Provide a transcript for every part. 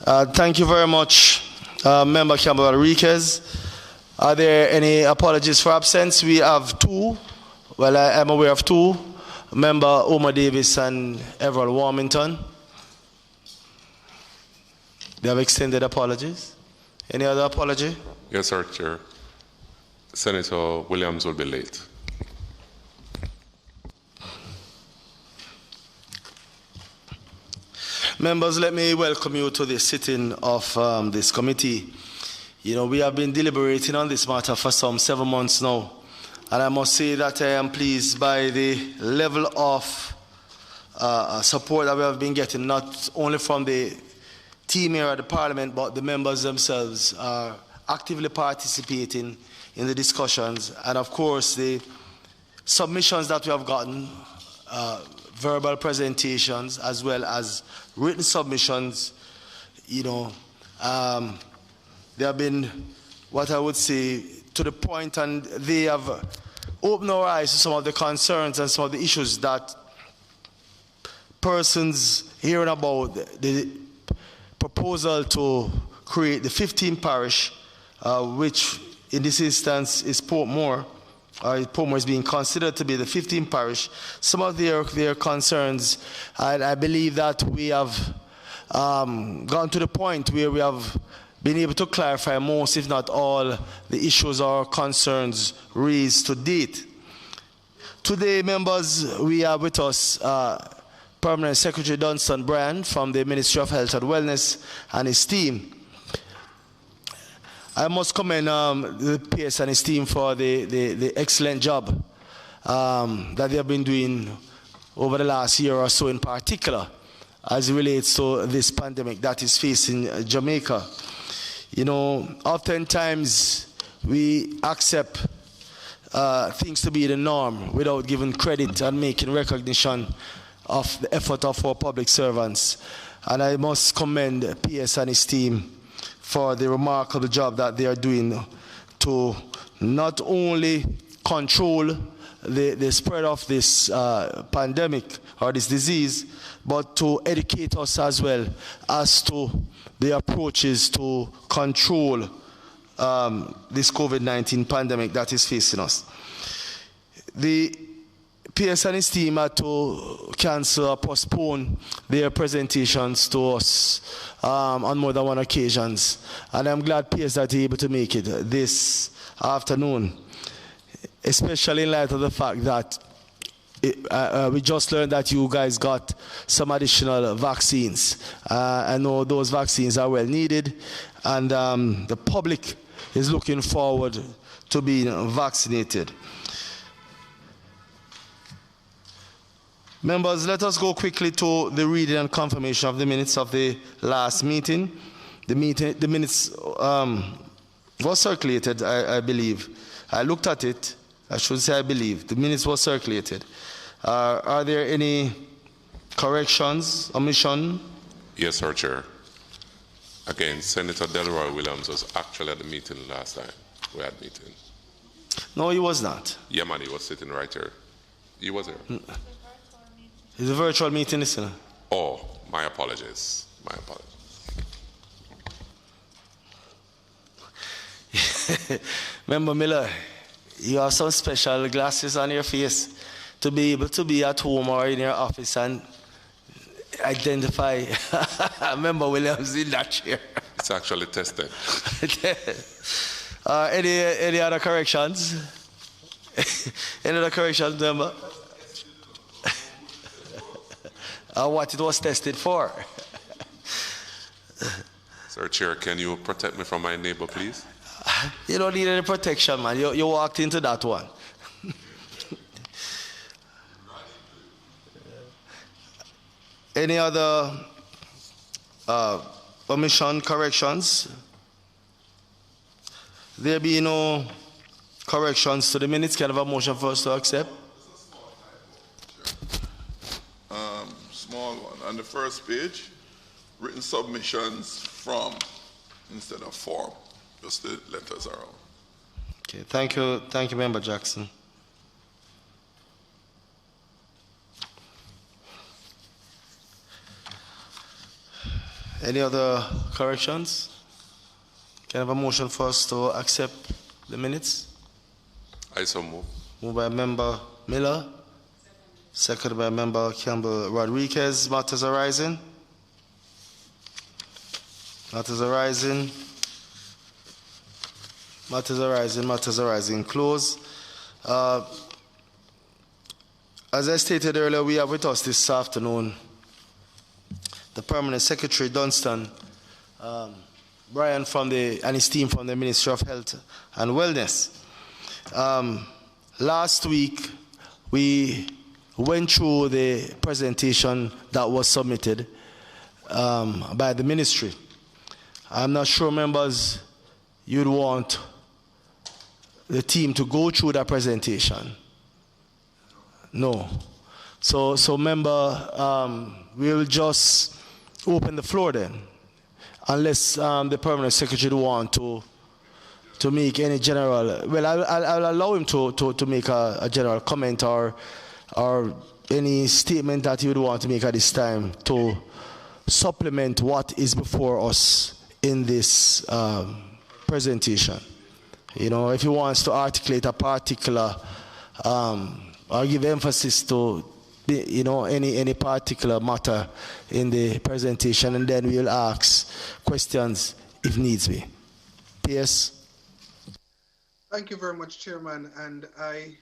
Thank you very much, Member Campbell Enriquez. Are there any apologies for absence? We have two. Well, I am aware of two. Member Omar Davis and Everett Warmington. They have extended apologies. Any other apology? Yes, sir, Chair. Senator Williams will be late. Members, let me welcome you to the sitting of this committee. You know, we have been deliberating on this matter for some 7 months now. And I must say that I am pleased by the level of support that we have been getting, not only from the team here at the Parliament, but the members themselves are actively participating in the discussions. And of course, the submissions that we have gotten, verbal presentations, as well as written submissions, you know, they have been, what I would say, to the point, and they have opened our eyes to some of the concerns and some of the issues that persons hearing about the proposal to create the 15th Parish, which in this instance is Portmore. Portmore is being considered to be the 15th Parish. Some of their concerns, and I believe that we have gone to the point where we have been able to clarify most, if not all, the issues or concerns raised to date. Today, members, we have with us Permanent Secretary Dunstan Brand from the Ministry of Health and Wellness and his team. I must commend the PS and his team for the excellent job that they have been doing over the last year or so, in particular, as it relates to this pandemic that is facing Jamaica. You know, oftentimes we accept things to be the norm without giving credit and making recognition of the effort of our public servants. And I must commend PS and his team for the remarkable job that they are doing to not only control the spread of this pandemic or this disease, but to educate us as well as to the approaches to control this COVID-19 pandemic that is facing us. The PS and his team had to cancel or postpone their presentations to us on more than one occasions. And I'm glad PS that they're able to make it this afternoon, especially in light of the fact that we just learned that you guys got some additional vaccines. I know those vaccines are well needed, and the public is looking forward to being vaccinated. Members, let us go quickly to the reading and confirmation of the minutes of the last meeting. The minutes was circulated, I believe. I looked at it. I should say I believe. The minutes were circulated. Are there any corrections, omission? Yes, sir, Chair. Again, Senator Delroy Williams was actually at the meeting last time. We had meeting. No, he was not. Yeah, man, he was sitting right here. He was here. It's a virtual meeting, isn't it? Oh, my apologies. My apologies. Member Miller, you have some special glasses on your face to be able to be at home or in your office and identify Member Williams in that chair. It's actually tested. Any other corrections? Any other corrections, member? What it was tested for. Sir Chair, can you protect me from my neighbor, please? You don't need any protection, man. You walked into that one. Any other omission, corrections? There be no corrections to the minutes. Can I have a motion for us to accept? Small one. On the first page, written submissions from instead of form. Just the letters are on. Okay, thank you, Member Jackson. Any other corrections? Can I have a motion for us to accept the minutes? I so move. Moved by Member Miller, seconded by Member Campbell Rodriguez. Matters arising? Matters arising? Matters arising, matters arising. Close. As I stated earlier, we have with us this afternoon the Permanent Secretary, Dunstan, Brian and his team from the Ministry of Health and Wellness. Last week, we went through the presentation that was submitted by the ministry. I'm not sure, members, you'd want the team to go through that presentation. No. So member, we will just open the floor then, unless the Permanent Secretary want to make any general. Well, I'll allow him to make a general comment or any statement that he would want to make at this time to supplement what is before us in this presentation. You know, if he wants to articulate a particular or give emphasis to, you know, any particular matter in the presentation, and then we'll ask questions if needs be. PS. Thank you very much, Chairman, and I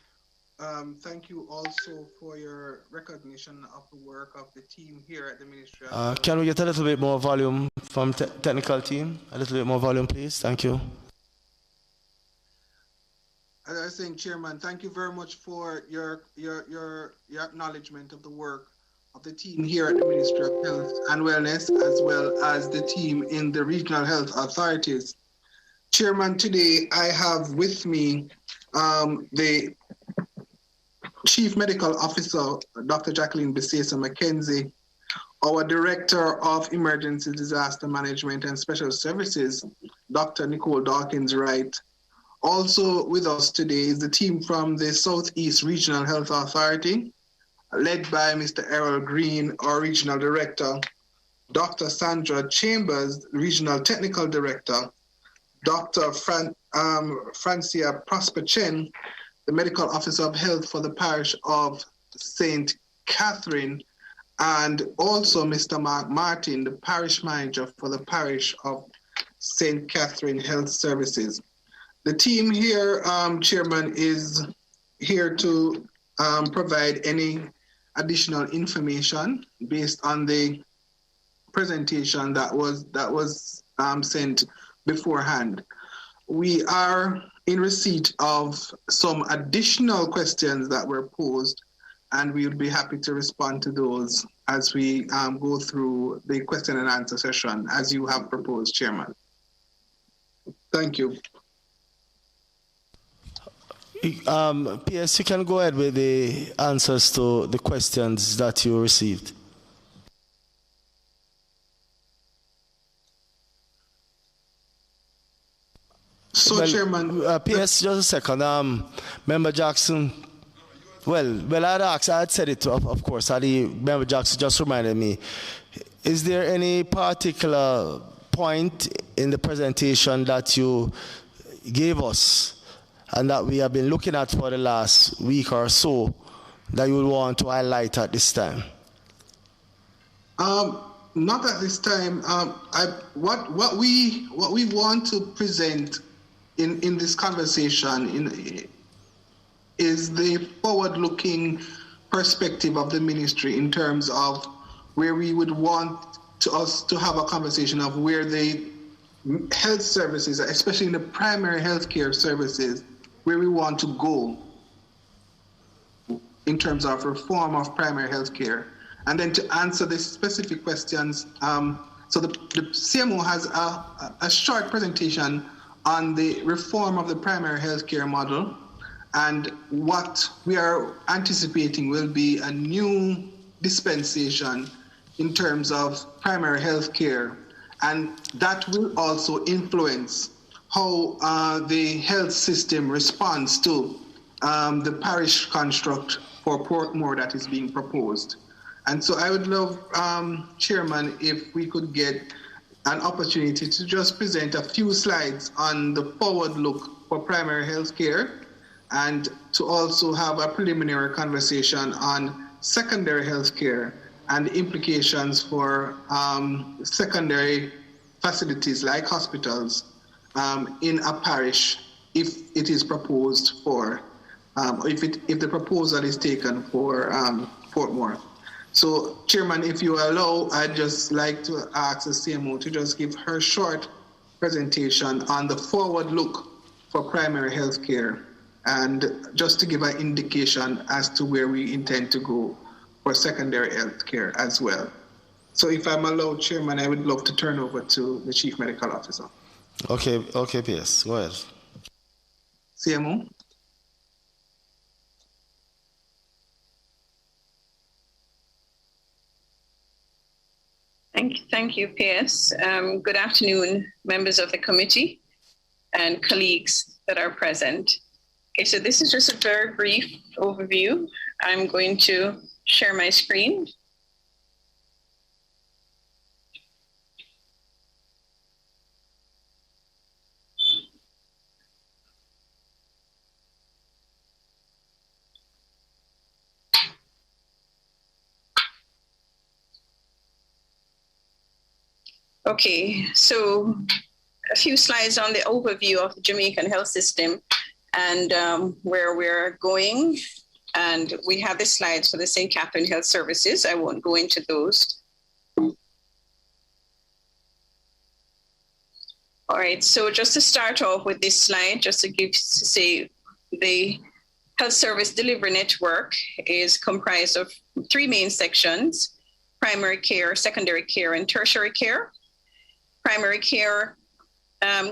thank you also for your recognition of the work of the team here at the Ministry of Health. Can we get a little bit more volume from technical team? A little bit more volume, please. Thank you. As I was saying, Chairman, thank you very much for your acknowledgement of the work of the team here at the Ministry of Health and Wellness, as well as the team in the regional health authorities. Chairman, today I have with me the Chief Medical Officer, Dr. Jacqueline Besesa McKenzie, our Director of Emergency Disaster Management and Special Services, Dr. Nicole Dawkins-Wright. Also with us today is the team from the Southeast Regional Health Authority, led by Mr. Errol Green, our Regional Director, Dr. Sandra Chambers, Regional Technical Director, Dr. Francia Prosper-Chen, the Medical Officer of Health for the Parish of St. Catherine, and also Mr. Mark Martin, the Parish Manager for the Parish of St. Catherine Health Services. The team here, Chairman, is here to provide any additional information based on the presentation that was sent beforehand. We are in receipt of some additional questions that were posed, and we would be happy to respond to those as we go through the question and answer session as you have proposed, Chairman. Thank you. PS, you can go ahead with the answers to the questions that you received. So, well, Chairman. PS, just a second. Member Jackson. Well, I'd said it, of course. Member Jackson just reminded me. Is there any particular point in the presentation that you gave us and that we have been looking at for the last week or so that you would want to highlight at this time? Not at this time. What we want to present in this conversation is the forward-looking perspective of the ministry in terms of where we would want us to have a conversation of where the health services, especially in the primary healthcare services, where we want to go in terms of reform of primary healthcare. And then to answer the specific questions, so the CMO has a short presentation on the reform of the primary healthcare model, and what we are anticipating will be a new dispensation in terms of primary healthcare, and that will also influence how the health system responds to the parish construct for Portmore that is being proposed. And so I would love, Chairman, if we could get an opportunity to just present a few slides on the forward look for primary health care, and to also have a preliminary conversation on secondary health care and the implications for secondary facilities like hospitals in a parish if it is proposed for, if the proposal is taken for Portmore. So, Chairman, if you allow, I'd just like to ask the CMO to just give her short presentation on the forward look for primary health care, and just to give an indication as to where we intend to go for secondary health care as well. So if I'm allowed, Chairman, I would love to turn over to the Chief Medical Officer. Okay, PS, go ahead. CMO. Thank you, PS. Good afternoon, members of the committee and colleagues that are present. Okay, so this is just a very brief overview. I'm going to share my screen. Okay, so a few slides on the overview of the Jamaican health system and where we're going. And we have the slides for the St. Catherine Health Services. I won't go into those. All right, so just to start off with this slide, just to say the health service delivery network is comprised of three main sections: primary care, secondary care, and tertiary care. Primary care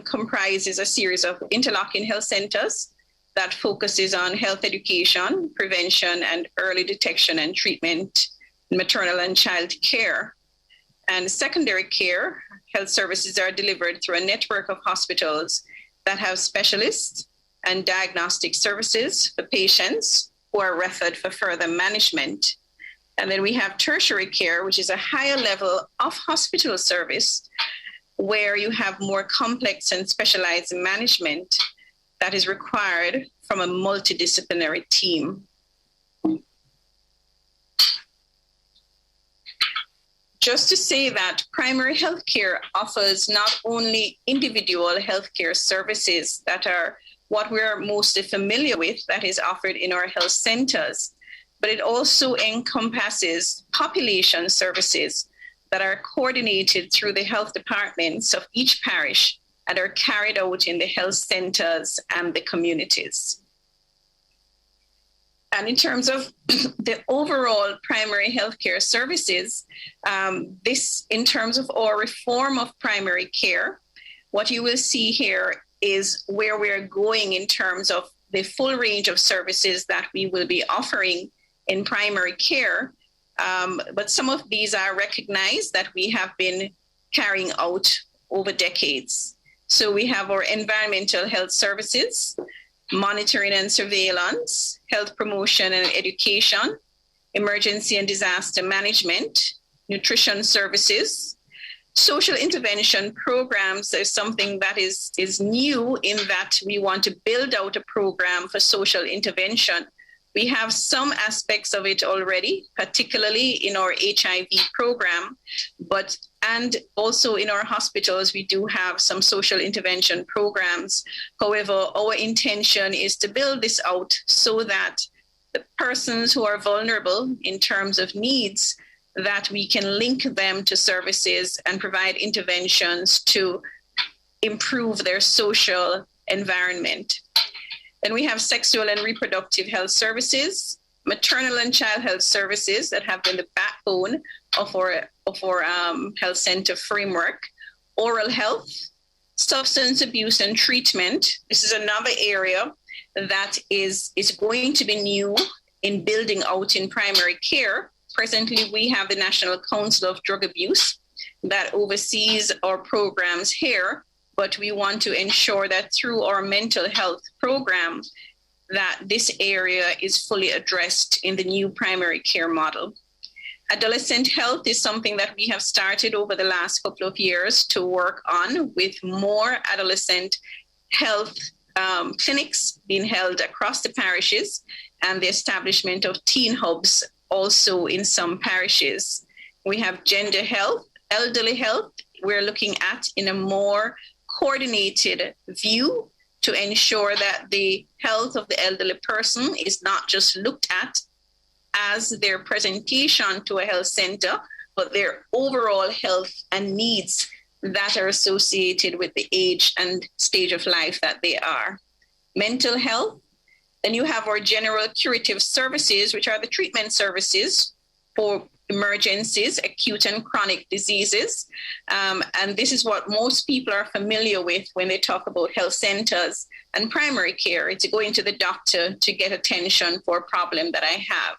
comprises a series of interlocking health centers that focuses on health education, prevention, and early detection and treatment, maternal and child care. And secondary care health services are delivered through a network of hospitals that have specialists and diagnostic services for patients who are referred for further management. And then we have tertiary care, which is a higher level of hospital service where you have more complex and specialized management that is required from a multidisciplinary team. Just to say that primary healthcare offers not only individual healthcare services that are what we're mostly familiar with, that is offered in our health centers, but it also encompasses population services that are coordinated through the health departments of each parish and are carried out in the health centers and the communities. And in terms of the overall primary healthcare services, in terms of our reform of primary care, what you will see here is where we're going in terms of the full range of services that we will be offering in primary care. But some of these are recognized that we have been carrying out over decades. So we have our environmental health services, monitoring and surveillance, health promotion and education, emergency and disaster management, nutrition services, social intervention programs. There's something that is new in that we want to build out a program for social intervention. We have some aspects of it already, particularly in our HIV program, and also in our hospitals, we do have some social intervention programs. However, our intention is to build this out so that the persons who are vulnerable in terms of needs, that we can link them to services and provide interventions to improve their social environment. Then we have sexual and reproductive health services, maternal and child health services that have been the backbone of our health center framework, oral health, substance abuse and treatment. This is another area that is going to be new in building out in primary care. Presently, we have the National Council of Drug Abuse that oversees our programs here, but we want to ensure that through our mental health program, that this area is fully addressed in the new primary care model. Adolescent health is something that we have started over the last couple of years to work on, with more adolescent health clinics being held across the parishes, and the establishment of teen hubs also in some parishes. We have gender health, elderly health, we're looking at in a more coordinated view to ensure that the health of the elderly person is not just looked at as their presentation to a health center, but their overall health and needs that are associated with the age and stage of life that they are. Mental health. Then you have our general curative services, which are the treatment services for emergencies, acute and chronic diseases. And this is what most people are familiar with when they talk about health centers and primary care. It's going to the doctor to get attention for a problem that I have.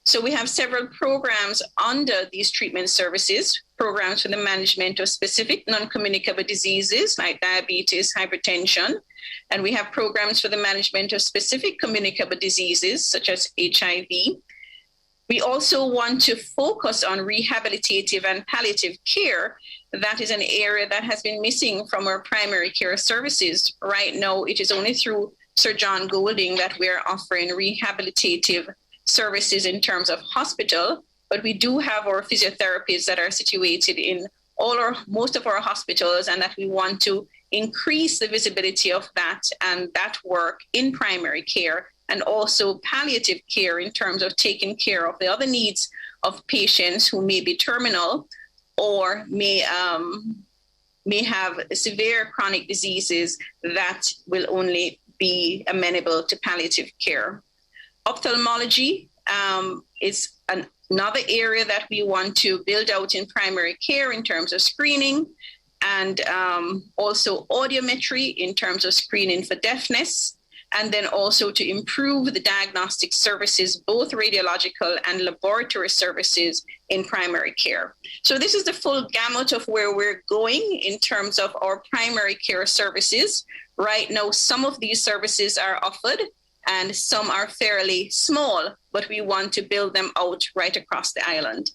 So we have several programs under these treatment services, programs for the management of specific non-communicable diseases like diabetes, hypertension, and we have programs for the management of specific communicable diseases such as HIV. We also want to focus on rehabilitative and palliative care. That is an area that has been missing from our primary care services. Right now, it is only through Sir John Golding that we're offering rehabilitative services in terms of hospital, but we do have our physiotherapists that are situated in most of our hospitals, and that we want to increase the visibility of that and that work in primary care, and also palliative care in terms of taking care of the other needs of patients who may be terminal or may have severe chronic diseases that will only be amenable to palliative care. Ophthalmology is another area that we want to build out in primary care in terms of screening, and also audiometry in terms of screening for deafness, and then also to improve the diagnostic services, both radiological and laboratory services in primary care. So this is the full gamut of where we're going in terms of our primary care services. Right now, some of these services are offered and some are fairly small, but we want to build them out right across the island.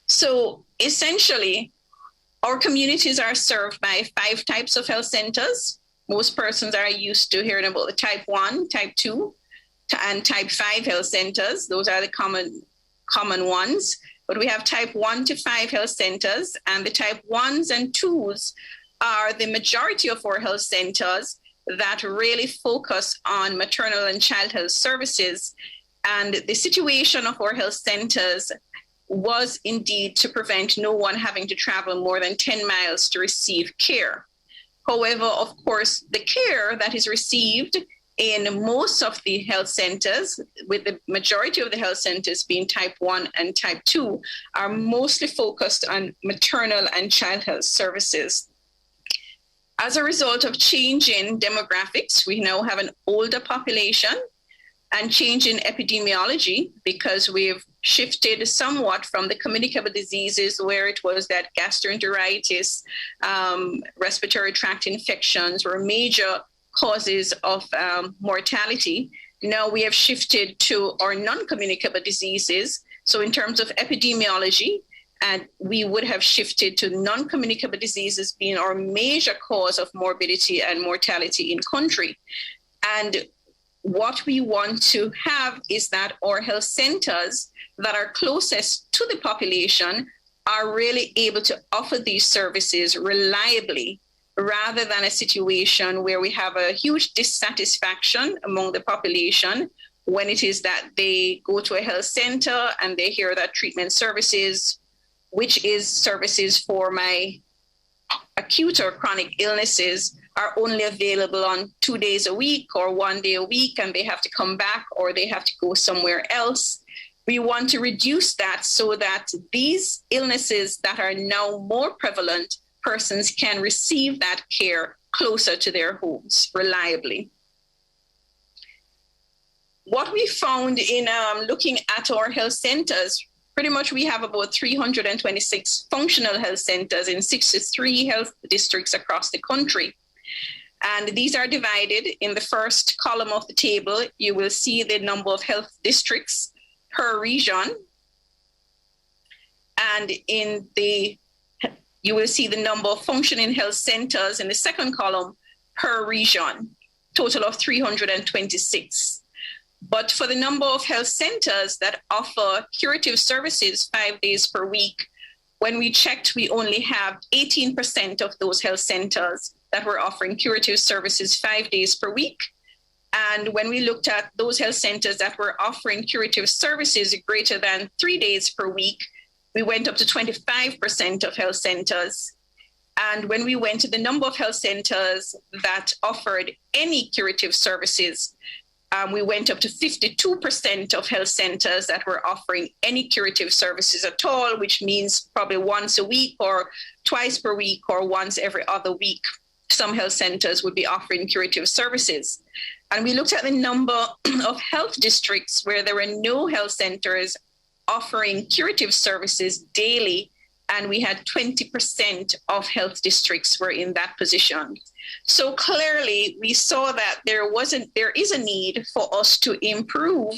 So essentially, our communities are served by 5 types of health centers. Most persons are used to hearing about the type 1, type 2, and type 5 health centers. Those are the common ones. But we have type 1 to 5 health centers, and the type 1s and 2s are the majority of our health centers that really focus on maternal and child health services. And the situation of our health centers was indeed to prevent no one having to travel more than 10 miles to receive care. However, of course, the care that is received in most of the health centers, with the majority of the health centers being type 1 and type 2, are mostly focused on maternal and child health services. As a result of changing demographics, we now have an older population, and change in epidemiology, because we've shifted somewhat from the communicable diseases where it was that gastroenteritis, respiratory tract infections were major causes of mortality. Now we have shifted to our non-communicable diseases. So in terms of epidemiology, and we would have shifted to non-communicable diseases being our major cause of morbidity and mortality in country. And what we want to have is that our health centers that are closest to the population are really able to offer these services reliably, rather than a situation where we have a huge dissatisfaction among the population when it is that they go to a health center and they hear that treatment services, which is services for my acute or chronic illnesses, are only available on 2 days a week or 1 day a week, and they have to come back or they have to go somewhere else. We want to reduce that so that these illnesses that are now more prevalent, persons can receive that care closer to their homes reliably. What we found in looking at our health centers, pretty much we have about 326 functional health centers in 63 health districts across the country. And these are divided in the first column of the table. You will see the number of health districts per region. And you will see the number of functioning health centers in the second column per region, total of 326. But for the number of health centers that offer curative services 5 days per week, when we checked, we only have 18% of those health centers that were offering curative services 5 days per week. And when we looked at those health centers that were offering curative services greater than 3 days per week, we went up to 25% of health centers. And when we went to the number of health centers that offered any curative services, we went up to 52% of health centers that were offering any curative services at all, which means probably once a week or twice per week or once every other week. Some health centers would be offering curative services. And we looked at the number of health districts where there were no health centers offering curative services daily, and we had 20% of health districts were in that position. So clearly we saw that there is a need for us to improve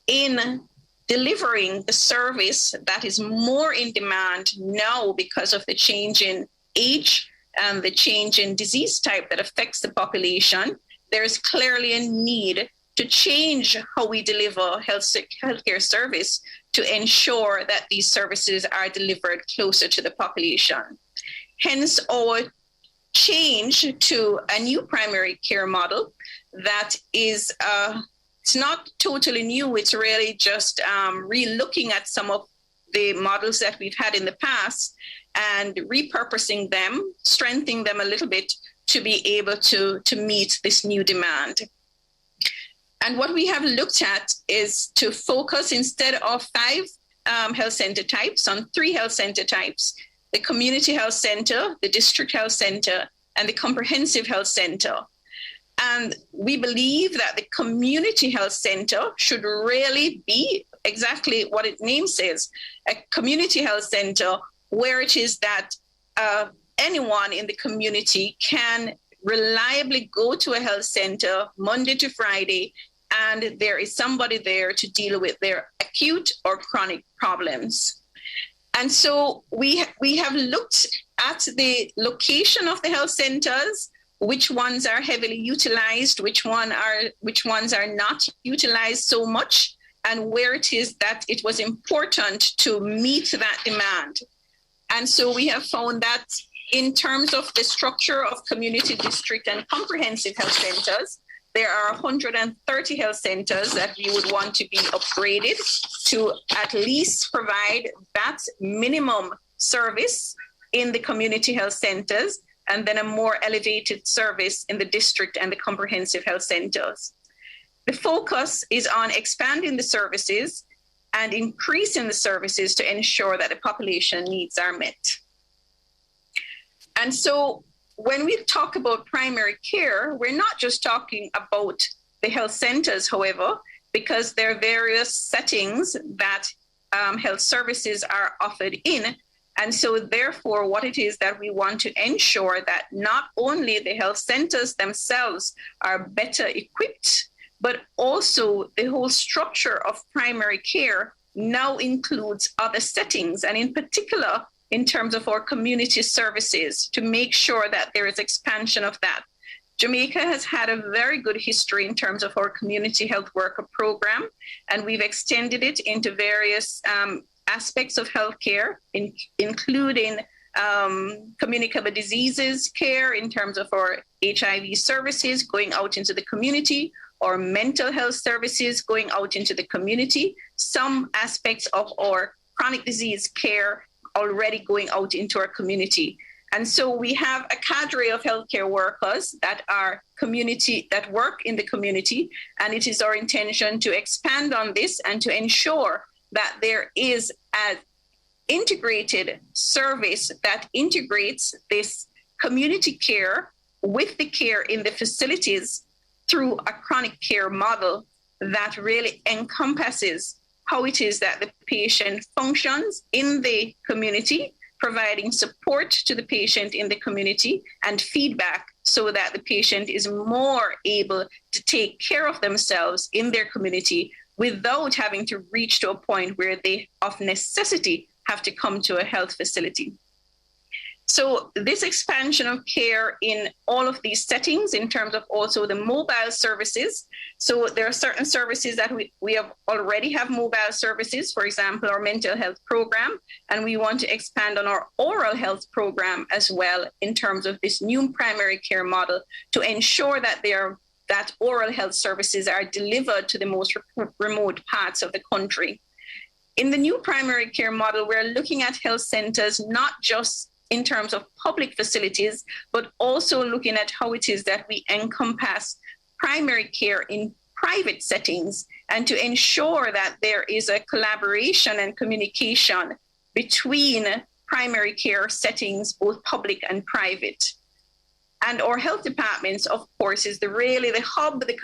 in delivering the service that is more in demand now because of the change in age and the change in disease type that affects the population. There's clearly a need to change how we deliver healthcare service to ensure that these services are delivered closer to the population. Hence our change to a new primary care model that is, it's not totally new, it's really just re-looking at some of the models that we've had in the past and repurposing them, strengthening them a little bit to be able to meet this new demand. And what we have looked at is to focus, instead of 5 health center types, on 3 health center types: the community health center, the district health center, and the comprehensive health center. And we believe that the community health center should really be exactly what its name says, a community health center where it is that anyone in the community can reliably go to a health center Monday to Friday, and there is somebody there to deal with their acute or chronic problems. And so we have looked at the location of the health centers, which ones are heavily utilized, which ones are not utilized so much, and where it is that it was important to meet that demand. And so we have found that in terms of the structure of community, district, and comprehensive health centers, there are 130 health centers that we would want to be upgraded to at least provide that minimum service in the community health centers, and then a more elevated service in the district and the comprehensive health centers. The focus is on expanding the services and increasing the services to ensure that the population needs are met. And so when we talk about primary care, we're not just talking about the health centers, however, because there are various settings that health services are offered in. And so therefore, what it is that we want to ensure that not only the health centers themselves are better equipped, but also the whole structure of primary care now includes other settings, and in particular, in terms of our community services, to make sure that there is expansion of that. Jamaica has had a very good history in terms of our community health worker program, and we've extended it into various aspects of healthcare, including communicable diseases care in terms of our HIV services going out into the community, or mental health services going out into the community, some aspects of our chronic disease care already going out into our community. And so we have a cadre of healthcare workers that are community, that work in the community, and it is our intention to expand on this and to ensure that there is an integrated service that integrates this community care with the care in the facilities through a chronic care model that really encompasses how it is that the patient functions in the community, providing support to the patient in the community and feedback so that the patient is more able to take care of themselves in their community without having to reach to a point where they, of necessity, have to come to a health facility. So this expansion of care in all of these settings in terms of also the mobile services. So there are certain services that we have already have mobile services, for example, our mental health program, and we want to expand on our oral health program as well in terms of this new primary care model to ensure that that oral health services are delivered to the most remote parts of the country. In the new primary care model, we're looking at health centers not just in terms of public facilities, but also looking at how it is that we encompass primary care in private settings and to ensure that there is a collaboration and communication between primary care settings, both public and private. And our health departments, of course, is really the hub, the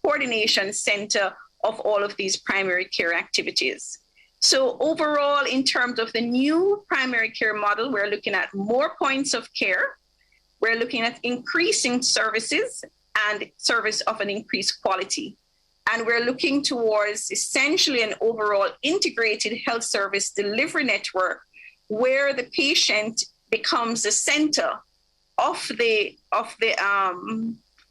coordination center of all of these primary care activities. So overall, in terms of the new primary care model, we're looking at more points of care. We're looking at increasing services and service of an increased quality. And we're looking towards essentially an overall integrated health service delivery network where the patient becomes the center of the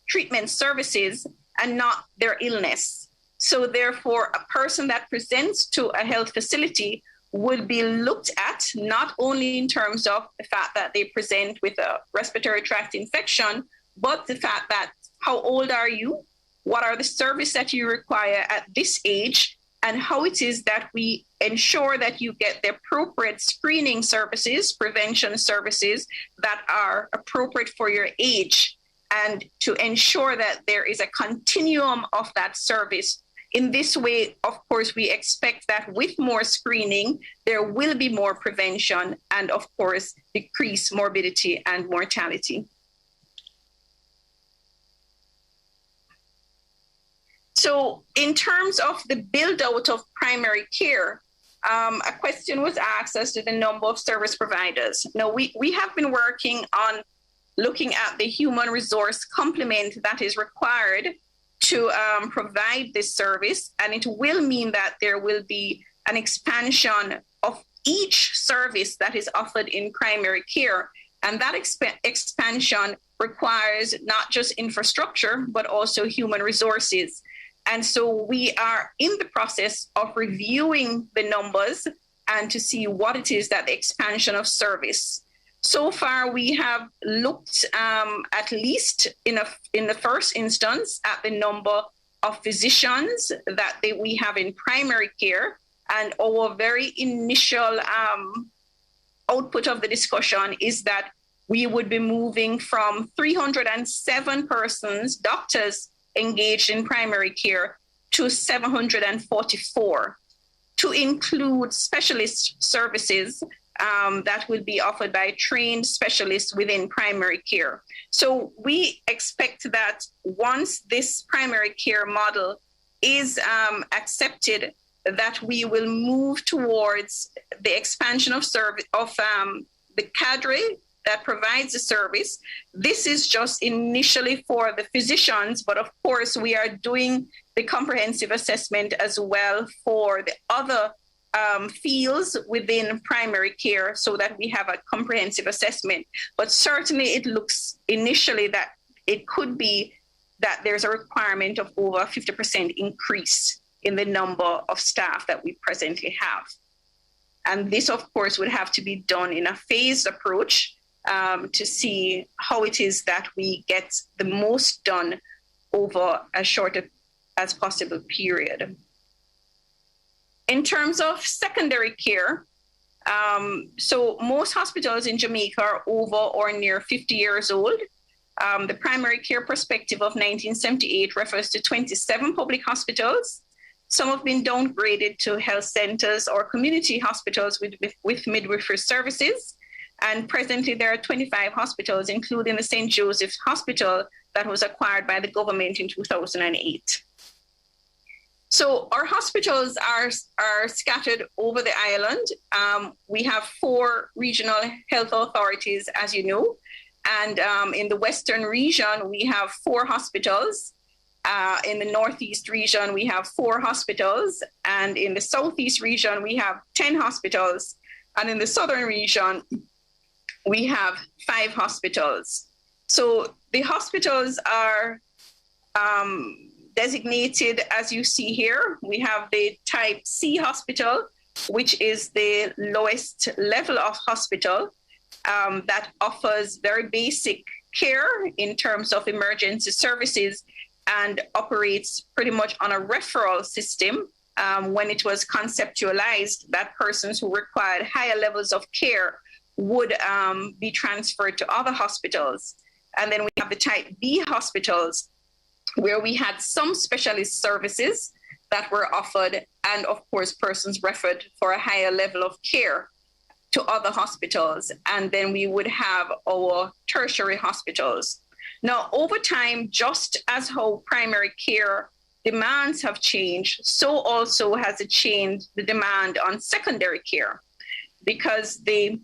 treatment services and not their illness. So therefore, a person that presents to a health facility would be looked at not only in terms of the fact that they present with a respiratory tract infection, but the fact that how old are you? What are the services that you require at this age? And how it is that we ensure that you get the appropriate screening services, prevention services that are appropriate for your age, and to ensure that there is a continuum of that service. In this way, of course, we expect that with more screening, there will be more prevention and, of course, decrease morbidity and mortality. So in terms of the build out of primary care, a question was asked as to the number of service providers. Now, we have been working on looking at the human resource complement that is required to provide this service, and it will mean that there will be an expansion of each service that is offered in primary care. And that expansion requires not just infrastructure, but also human resources. And so we are in the process of reviewing the numbers and to see what it is that the expansion of service. So far, we have looked at least in the first instance at the number of physicians that we have in primary care. And our very initial output of the discussion is that we would be moving from 307 persons, doctors, engaged in primary care to 744, to include specialist services that will be offered by trained specialists within primary care. So we expect that once this primary care model is accepted, that we will move towards the expansion of service of the cadre that provides the service. This is just initially for the physicians, but of course we are doing the comprehensive assessment as well for the other fields within primary care so that we have a comprehensive assessment. But certainly it looks initially that it could be that there's a requirement of over 50% increase in the number of staff that we presently have. And this, of course, would have to be done in a phased approach to see how it is that we get the most done over as short as possible period. In terms of secondary care, so most hospitals in Jamaica are over or near 50 years old. The primary care perspective of 1978 refers to 27 public hospitals. Some have been downgraded to health centers or community hospitals with midwifery services. And presently there are 25 hospitals, including the St. Joseph's Hospital that was acquired by the government in 2008. So our hospitals are scattered over the island. We have 4 regional health authorities, as you know. And in the Western region, we have 4 hospitals. In the Northeast region, we have 4 hospitals, and in the Southeast region, we have 10 hospitals, and in the Southern region, we have 5 hospitals. So the hospitals are designated, as you see here. We have the type C hospital, which is the lowest level of hospital that offers very basic care in terms of emergency services and operates pretty much on a referral system. When it was conceptualized, that persons who required higher levels of care would be transferred to other hospitals. And then we have the type B hospitals, where we had some specialist services that were offered, and of course, persons referred for a higher level of care to other hospitals. And then we would have our tertiary hospitals. Now, over time, just as how primary care demands have changed, so also has it changed the demand on secondary care, because okay,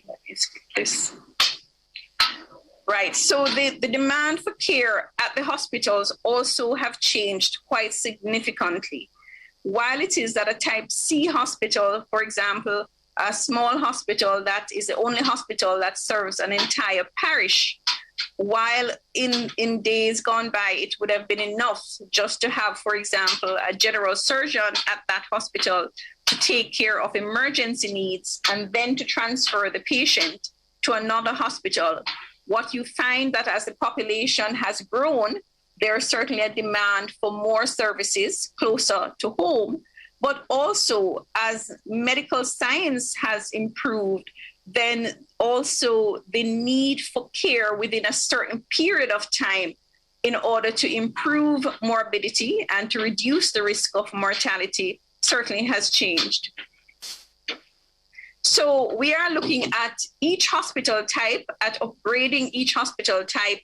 let me skip this. Right, so the demand for care at the hospitals also have changed quite significantly. While it is that a type C hospital, for example, a small hospital that is the only hospital that serves an entire parish, while in days gone by, it would have been enough just to have, for example, a general surgeon at that hospital to take care of emergency needs and then to transfer the patient to another hospital. What you find that as the population has grown, there is certainly a demand for more services closer to home, but also as medical science has improved, then also the need for care within a certain period of time in order to improve morbidity and to reduce the risk of mortality certainly has changed. So we are looking at each hospital type, at upgrading each hospital type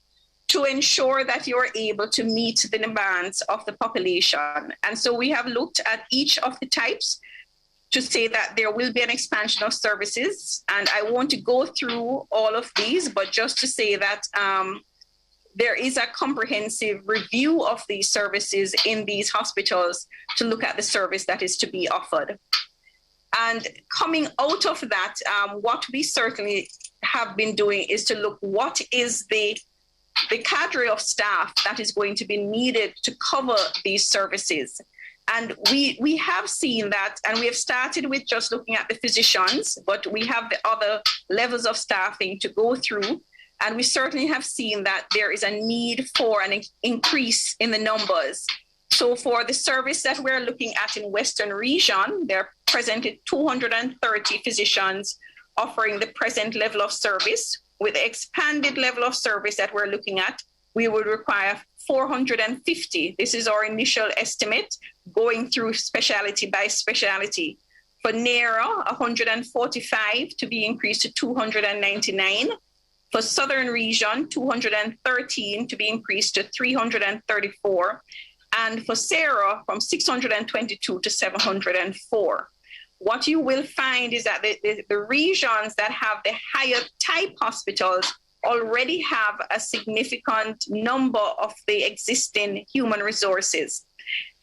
to ensure that you're able to meet the demands of the population. And so we have looked at each of the types to say that there will be an expansion of services. And I want to go through all of these, but just to say that there is a comprehensive review of these services in these hospitals to look at the service that is to be offered. And coming out of that, what we certainly have been doing is to look what is the cadre of staff that is going to be needed to cover these services. And we have seen that, and we have started with just looking at the physicians, but we have the other levels of staffing to go through. And we certainly have seen that there is a need for an increase in the numbers. So for the service that we're looking at in Western Region, there are presently 230 physicians offering the present level of service. With the expanded level of service that we're looking at, we would require 450. This is our initial estimate, going through specialty by specialty. For NERA, 145 to be increased to 299. For Southern Region, 213 to be increased to 334. And for SARA, from 622 to 704. What you will find is that the regions that have the higher type hospitals already have a significant number of the existing human resources.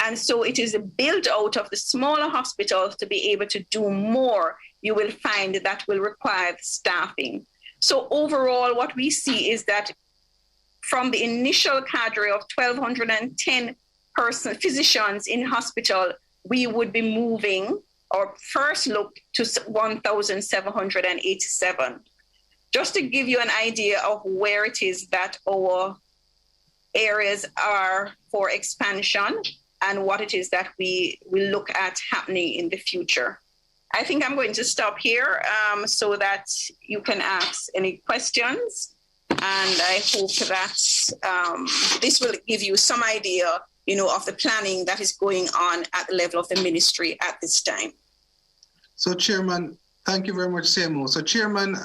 And so it is a build out of the smaller hospitals to be able to do more. You will find that will require staffing. So overall, what we see is that from the initial cadre of 1,210 physicians in hospital, we would be moving our first look to 1,787. Just to give you an idea of where it is that our areas are for expansion and what it is that we will look at happening in the future. I think I'm going to stop here so that you can ask any questions. And I hope that this will give you some idea, of the planning that is going on at the level of the ministry at this time. So, Chairman, thank you very much, Semo. So, Chairman,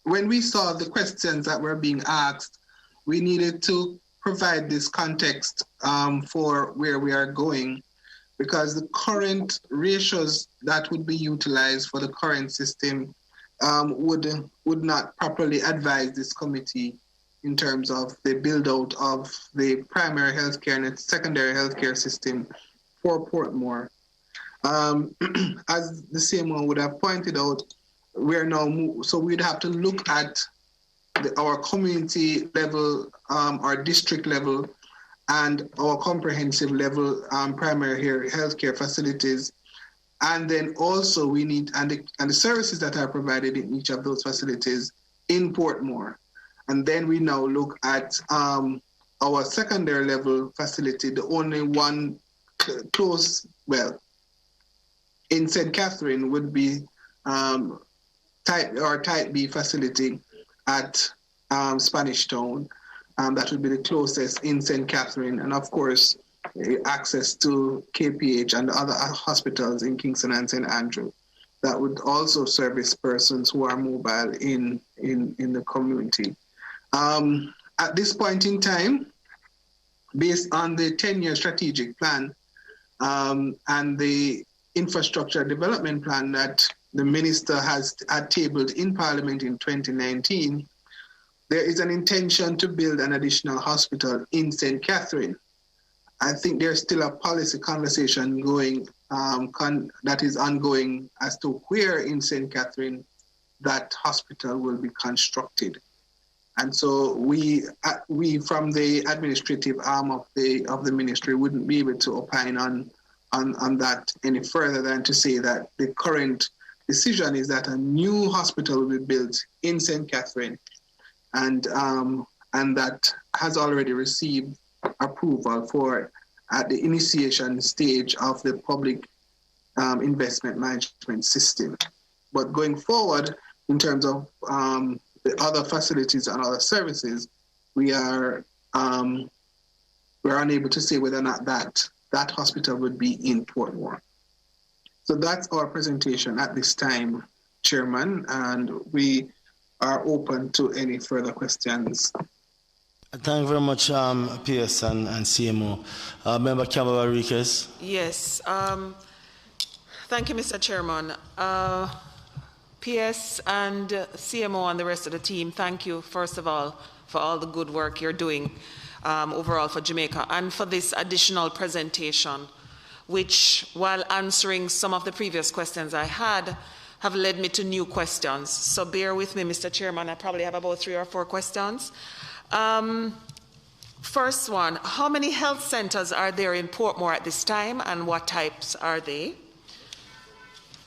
when we saw the questions that were being asked, we needed to provide this context for where we are going, because the current ratios that would be utilized for the current system would not properly advise this committee in terms of the build out of the primary healthcare and its secondary healthcare system for Portmore. As the CMO would have pointed out, we are now, so we'd have to look at our community level, our district level, and our comprehensive level primary healthcare facilities. And then also we need, and the services that are provided in each of those facilities in Portmore. And then we now look at our secondary level facility, the only one close, well, in St. Catherine would be Type B facility at Spanish Town. That would be the closest in St. Catherine. And of course, access to KPH and other hospitals in Kingston and St. Andrew. That would also service persons who are mobile in the community. At this point in time, based on the 10-year strategic plan and the infrastructure development plan that the minister had tabled in Parliament in 2019, there is an intention to build an additional hospital in St. Catherine. I think there's still a policy conversation going that is ongoing as to where in St. Catherine that hospital will be constructed. And so we from the administrative arm of the ministry wouldn't be able to opine on that any further than to say that the current decision is that a new hospital will be built in St. Catherine, and that has already received approval for at the initiation stage of the public investment management system. But going forward, in terms of the other facilities and other services, we are we're unable to say whether or not that hospital would be in Portmore. So that's our presentation at this time, Chairman, and we are open to any further questions. Thank you very much, PS and CMO. Member Campbell Enriquez. Yes. Thank you, Mr. Chairman. PS and CMO and the rest of the team, thank you, first of all, for all the good work you're doing overall for Jamaica and for this additional presentation, which, while answering some of the previous questions I had, have led me to new questions. So bear with me, Mr. Chairman. I probably have about 3 or 4 questions. First one, how many health centers are there in Portmore at this time and what types are they?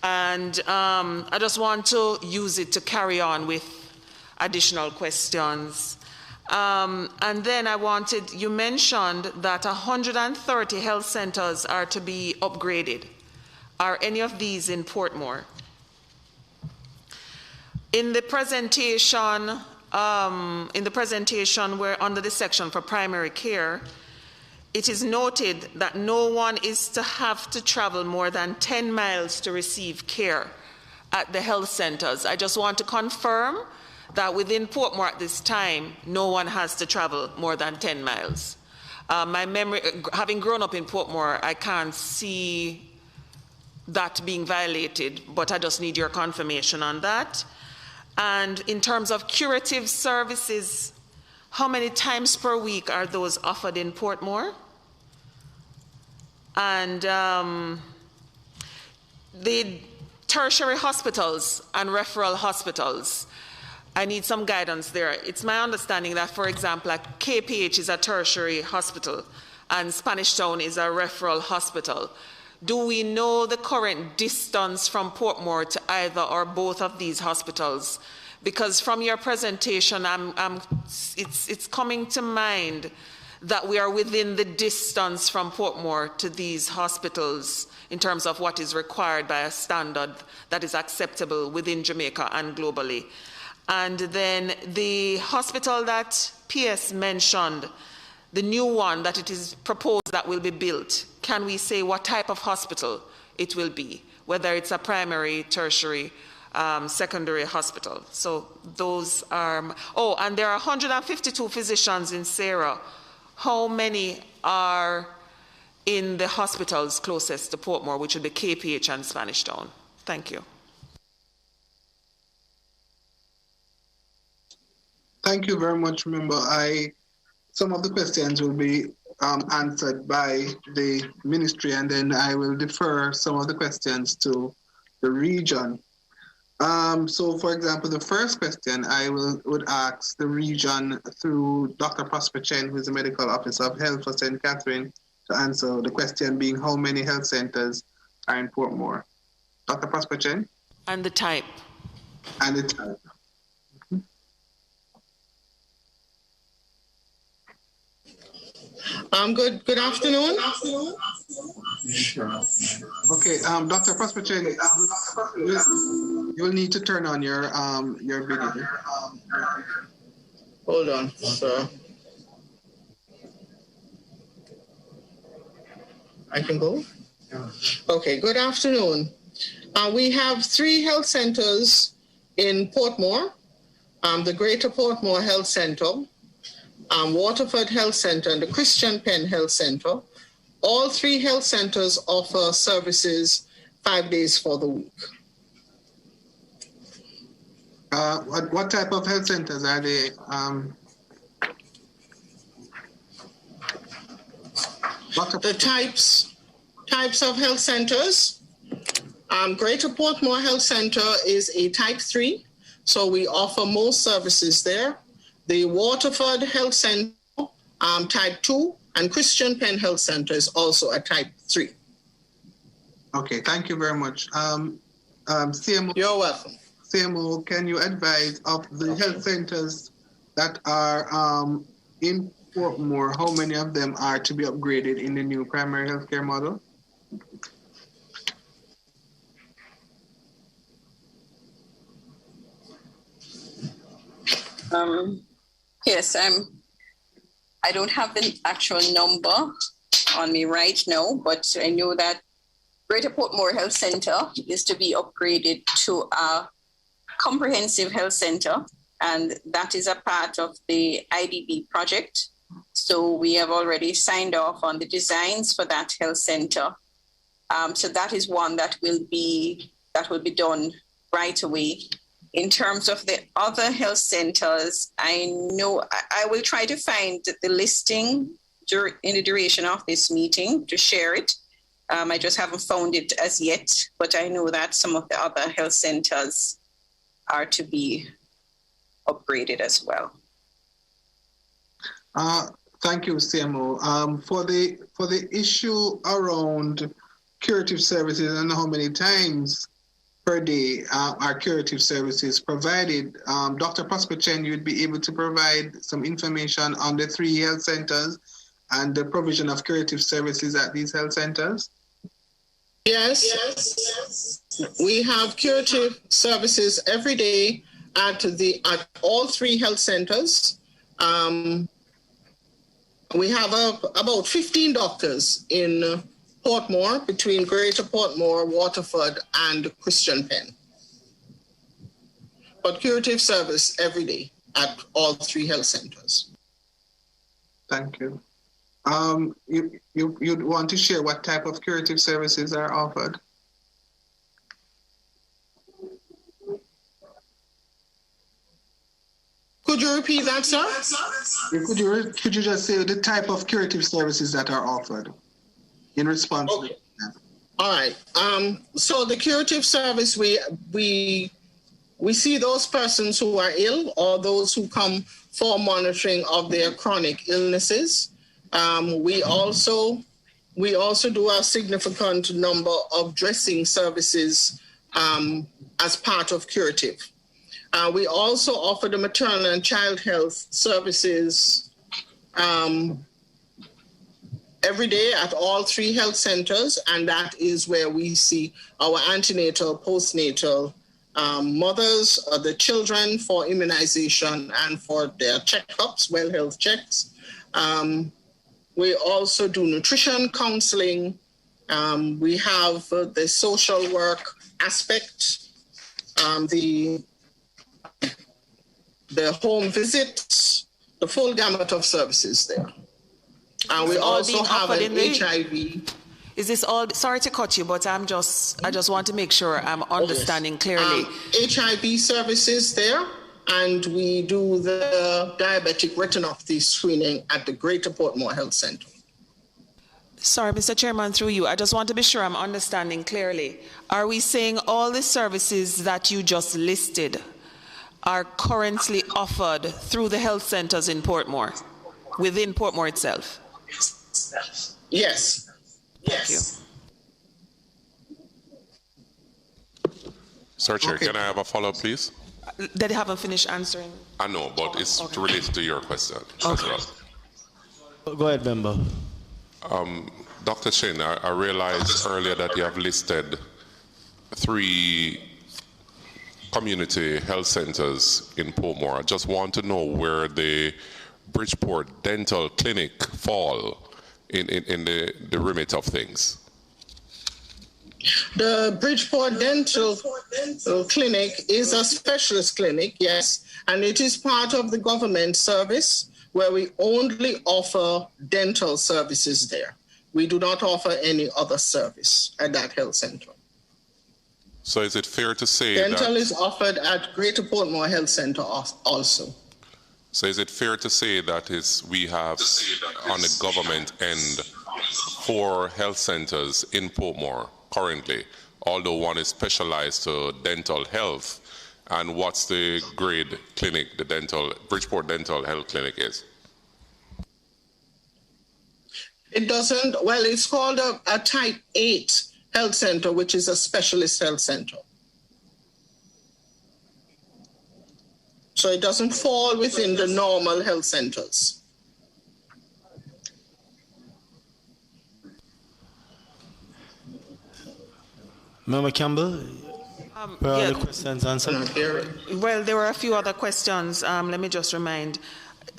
And I just want to use it to carry on with additional questions. And then you mentioned that 130 health centers are to be upgraded. Are any of these in Portmore? In the presentation where under the section for primary care, it is noted that no one is to have to travel more than 10 miles to receive care at the health centers. I just want to confirm that within Portmore at this time, no one has to travel more than 10 miles. My memory, having grown up in Portmore, I can't see that being violated, but I just need your confirmation on that. And in terms of curative services, how many times per week are those offered in Portmore? And the tertiary hospitals and referral hospitals, I need some guidance there. It's my understanding that, for example, like KPH is a tertiary hospital and Spanish Town is a referral hospital. Do we know the current distance from Portmore to either or both of these hospitals? Because from your presentation, it's coming to mind that we are within the distance from Portmore to these hospitals in terms of what is required by a standard that is acceptable within Jamaica and globally. And then the hospital that PS mentioned, the new one that it is proposed that will be built, can we say what type of hospital it will be, whether it's a primary, tertiary, secondary hospital? So those are, and there are 152 physicians in Sarah. How many are in the hospitals closest to Portmore, which would be KPH and Spanish Town? Thank you. Thank you very much. Remember, some of the questions will be answered by the ministry, and then I will defer some of the questions to the region. So, for example, the first question I would ask the region through Dr. Prosper Chen, who is the medical officer of health for St. Catherine, to answer the question being how many health centers are in Portmore. Dr. Prosper Chen? And the type. And the type. Good afternoon. Okay, Dr. Prosper Chen, you will need to turn on your video. Hold on, sir. I can go? Okay, good afternoon. We have 3 health centers in Portmore, the Greater Portmore Health Center, Waterford Health Center, and the Christian Penn Health Center. All 3 health centers offer services 5 days for the week. What type of health centers are they? The types of health centers. Greater Portmore Health Center is a type 3, so we offer most services there. The Waterford Health Center, type 2, and Christian Penn Health Center is also a type 3. Okay, thank you very much. CMO, you're welcome. CMO, can you advise of the health centers that are in Portmore, how many of them are to be upgraded in the new primary healthcare model? Yes, I don't have the actual number on me right now, but I know that Greater Portmore Health Center is to be upgraded to a comprehensive health center, and that is a part of the IDB project. So we have already signed off on the designs for that health center. So that is one that will be done right away. In terms of the other health centers, I know I will try to find the listing in the duration of this meeting to share it. I just haven't found it as yet, but I know that some of the other health centers are to be upgraded as well. Thank you, CMO. For the issue around curative services and how many times per day are curative services provided, Dr. Prosper Chen, you'd be able to provide some information on the 3 health centers and the provision of curative services at these health centers? Yes. We have curative services every day at all 3 health centers. We have about 15 doctors in Portmore, between Greater Portmore, Waterford, and Christian Penn. But curative service every day at all 3 health centers. Thank you. You'd want to share what type of curative services are offered? Could you repeat that, sir? Could you just say the type of curative services that are offered in response? Okay. To that? All right. So the curative service, we see those persons who are ill or those who come for monitoring of their chronic illnesses. We also do a significant number of dressing services as part of curative. We also offer the maternal and child health services every day at all 3 health centers, and that is where we see our antenatal, postnatal mothers, the children for immunization and for their checkups, well health checks. We also do nutrition counseling. We have the social work aspect, the home visits, the full gamut of services there. And we also have an HIV. Is this all? Sorry to cut you, but I just want to make sure I'm understanding clearly. HIV services there. and we do the diabetic retinopathy screening at the Greater Portmore Health Centre. Sorry, Mr. Chairman, through you, I just want to be sure I'm understanding clearly. Are we saying all the services that you just listed are currently offered through the health centres in Portmore, within Portmore itself? Yes. Thank you. Sir Chair, can I have a follow-up, please? They haven't finished answering. I know, but it's related to your question as well. Go ahead, member. Dr. Chin, I realized earlier that you have listed 3 community health centers in Portmore. I just want to know where the Bridgeport Dental Clinic fall in the remit of things. The Bridgeport Dental Clinic is a specialist clinic, yes, and it is part of the government service where we only offer dental services there. We do not offer any other service at that health center. So is it fair to say dental is offered at Greater Portmore Health Center also. So is it fair to say that we have on the government end 4 health centers in Portmore currently, although one is specialized to dental health, and what's the grade clinic the Bridgeport Dental Health Clinic is? It doesn't, well, it's called a type 8 health center, which is a specialist health center. So it doesn't fall within the normal health centers. Member Campbell, where are the questions answered? Well, there were a few other questions. Let me just remind.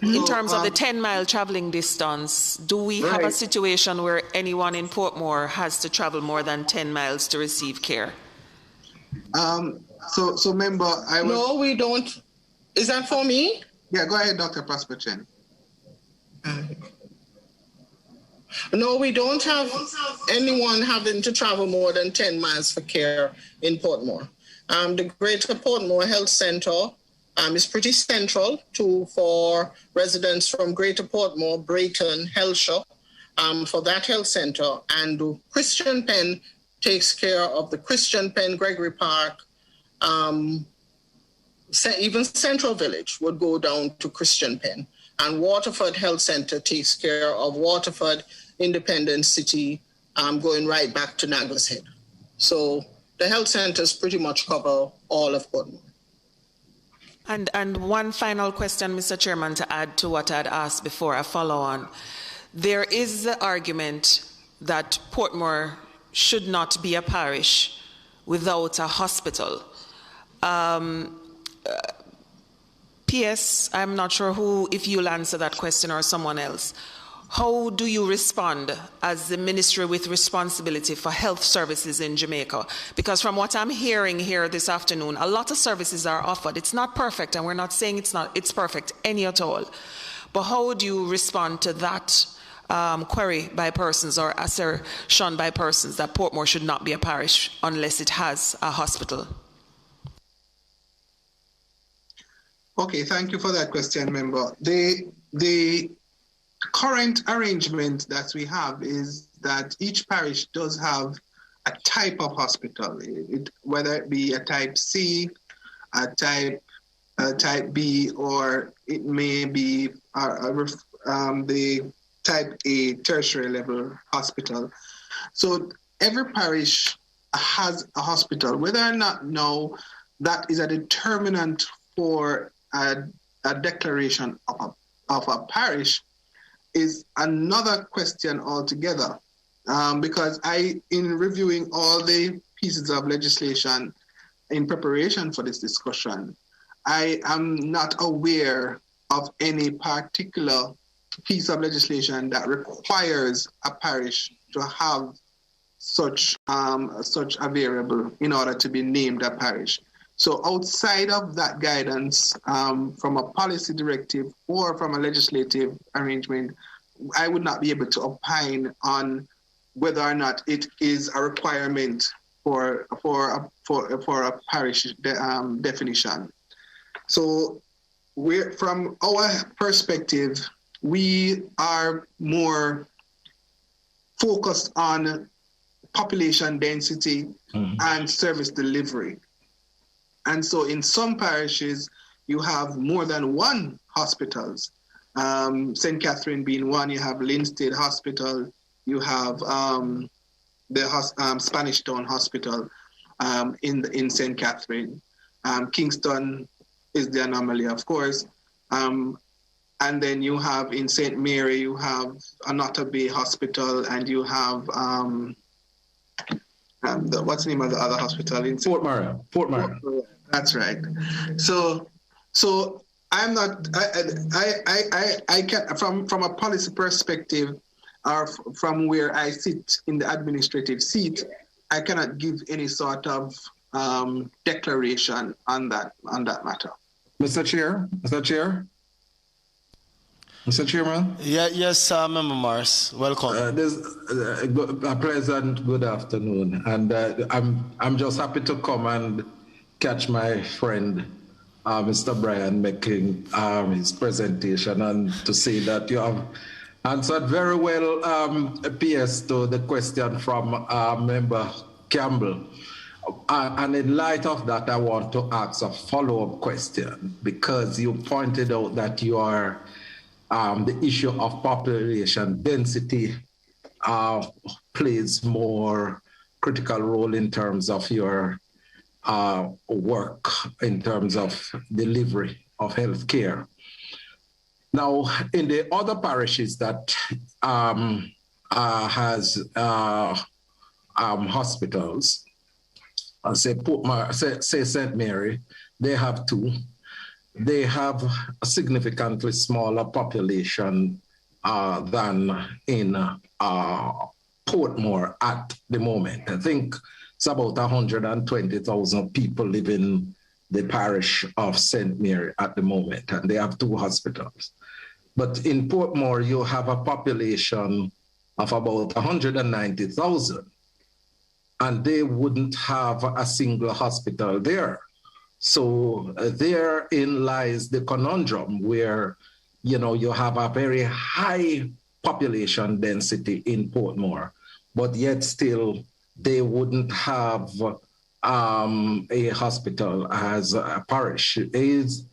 In terms of the 10-mile traveling distance, do we have a situation where anyone in Portmore has to travel more than 10 miles to receive care? So member, No, we don't. Is that for me? Yeah, go ahead, Dr. Prosper Chen. No, we don't have anyone having to travel more than 10 miles for care in Portmore. The Greater Portmore Health Centre is pretty central for residents from Greater Portmore, Brayton, Hellshire, for that health centre. And Christian Penn takes care of the Christian Penn, Gregory Park, even Central Village would go down to Christian Penn. And Waterford Health Centre takes care of Waterford, Independence City, going right back to Nagl's Head. So the health centres pretty much cover all of Portmore. And one final question, Mr. Chairman, to add to what I'd asked before I follow on. There is the argument that Portmore should not be a parish without a hospital. P.S., I'm not sure if you'll answer that question or someone else. How do you respond as the ministry with responsibility for health services in Jamaica? Because from what I'm hearing here this afternoon, a lot of services are offered. It's not perfect, and we're not saying it's perfect any at all. But how do you respond to that query by persons or assertion by persons that Portmore should not be a parish unless it has a hospital? Okay, thank you for that question, member. The current arrangement that we have is that each parish does have a type of hospital, whether it be a type C, a type B, or it may be the type A tertiary level hospital. So every parish has a hospital. Whether or not now that is a determinant for a declaration of a parish is another question altogether. Because in reviewing all the pieces of legislation in preparation for this discussion, I am not aware of any particular piece of legislation that requires a parish to have such a variable in order to be named a parish. So outside of that guidance from a policy directive or from a legislative arrangement, I would not be able to opine on whether or not it is a requirement for a parish definition. So from our perspective, we are more focused on population density and service delivery. And so in some parishes, you have more than one hospitals. St. Catherine being one, you have Linstead Hospital, you have the Spanish Town Hospital in St. Catherine. Kingston is the anomaly, of course. And then you have in St. Mary, you have Anota Bay Hospital, and you have, what's the name of the other hospital? In Portmore. That's right. So I'm not, I can, from a policy perspective, or from where I sit in the administrative seat, I cannot give any sort of declaration on that matter. Mr. Chairman? Yes, Member Morris. Welcome. A pleasant good afternoon. And I'm just happy to come and catch my friend, Mr. Bryan, making his presentation, and to see that you have answered very well, PS, to the question from Member Campbell. And in light of that, I want to ask a follow-up question, because you pointed out that you are the issue of population density plays more critical role in terms of your work, in terms of delivery of health care. Now, in the other parishes that has hospitals, say St. Mary, they have two. They have a significantly smaller population than in Portmore at the moment. I think it's about 120,000 people live in the parish of St. Mary at the moment, and they have two hospitals. But in Portmore, you have a population of about 190,000, and they wouldn't have a single hospital there. So therein lies the conundrum where, you have a very high population density in Portmore, but yet still they wouldn't have a hospital as a parish. Is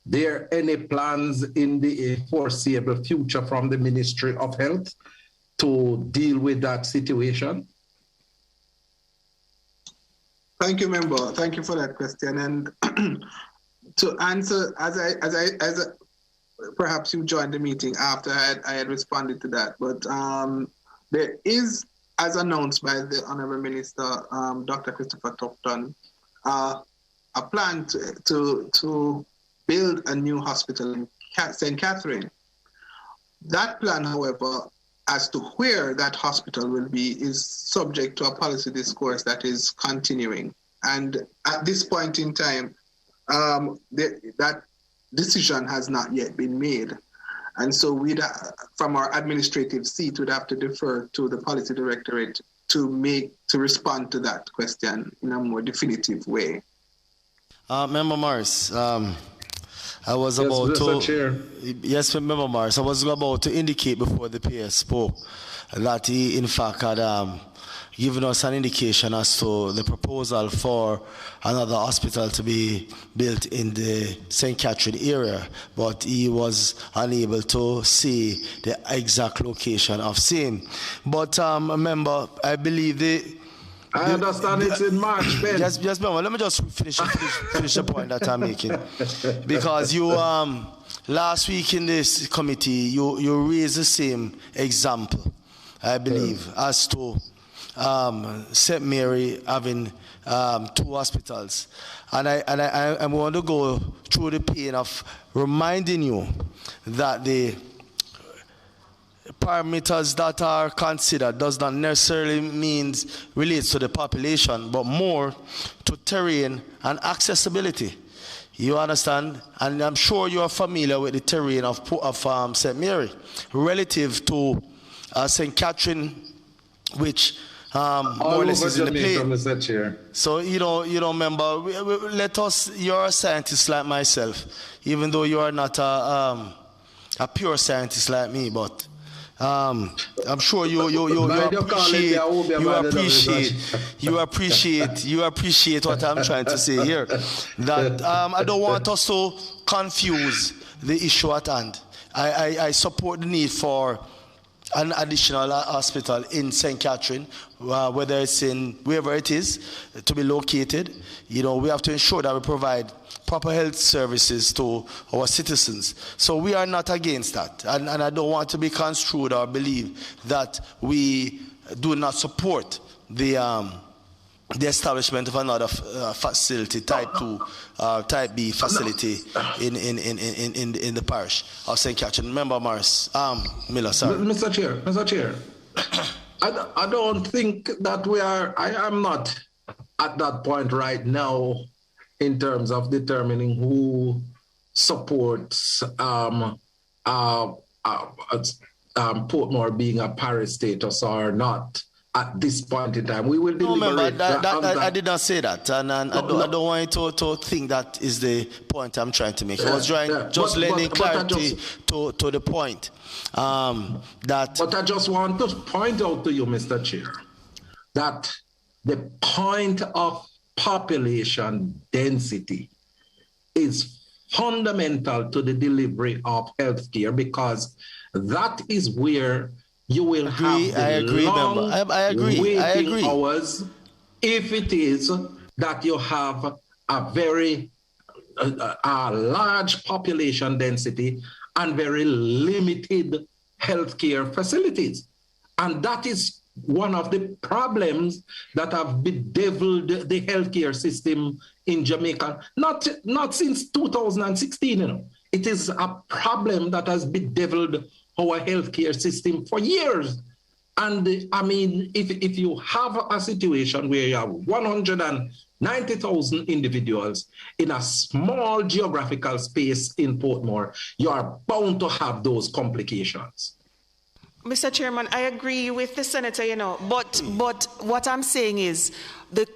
there any plans in the foreseeable future from the Ministry of Health to deal with that situation? Thank you, Member. Thank you for that question. And to answer, as perhaps you joined the meeting after I had responded to that, but there is, as announced by the Honourable Minister, Dr. Christopher Tupton, a plan to build a new hospital in St. Catherine. That plan, however, as to where that hospital will be is subject to a policy discourse that is continuing. And at this point in time, that decision has not yet been made. And so from our administrative seat, we'd have to defer to the policy directorate to respond to that question in a more definitive way. Member Morris, I was Yes, Member Morris, I was about to indicate before the PS spoke that he, in fact, had given us an indication as to the proposal for another hospital to be built in the St. Catherine area, but he was unable to see the exact location of same. But, Member, I believe I understand it's in March, Ben. Yes, Member, let me just finish the point that I'm making. Because you, last week in this committee, you raised the same example, I believe, as to St. Mary having two hospitals. And I want to go through the pain of reminding you that the parameters that are considered does not necessarily mean relates to the population, but more to terrain and accessibility. You understand? And I'm sure you are familiar with the terrain of St. Mary relative to St. Catherine, which more or less is in the plate. Mr. Chair. So you don't remember. Let us. You're a scientist like myself, even though you are not a pure scientist like me. But I'm sure you appreciate what I'm trying to say here. That I don't want us to confuse the issue at hand. I support the need for an additional hospital in St. Catherine, whether it's in wherever it is to be located. We have to ensure that we provide proper health services to our citizens. So we are not against that, and I don't want to be construed or believe that we do not support the establishment of another facility, type 2, type B facility in the parish of St. Catherine. Member Morris, Miller, sorry. Mr. Chair, I don't think that I am not at that point right now in terms of determining who supports Portmore being a parish status or not. At this point in time, we will deliberate. I did not say that, and I don't want you to think that is the point I'm trying to make. I was trying lending clarity to the point. But I just want to point out to you, Mr. Chair, that the point of population density is fundamental to the delivery of healthcare, because that is where you will have waiting hours if it is that you have a very large population density and very limited healthcare facilities. And that is one of the problems that have bedeviled the healthcare system in Jamaica, not since 2016. It is a problem that has bedeviled our healthcare system for years. And I mean, if you have a situation where you have 190,000 individuals in a small geographical space in Portmore, you are bound to have those complications. Mr. Chairman, I agree with the senator, but what I'm saying is the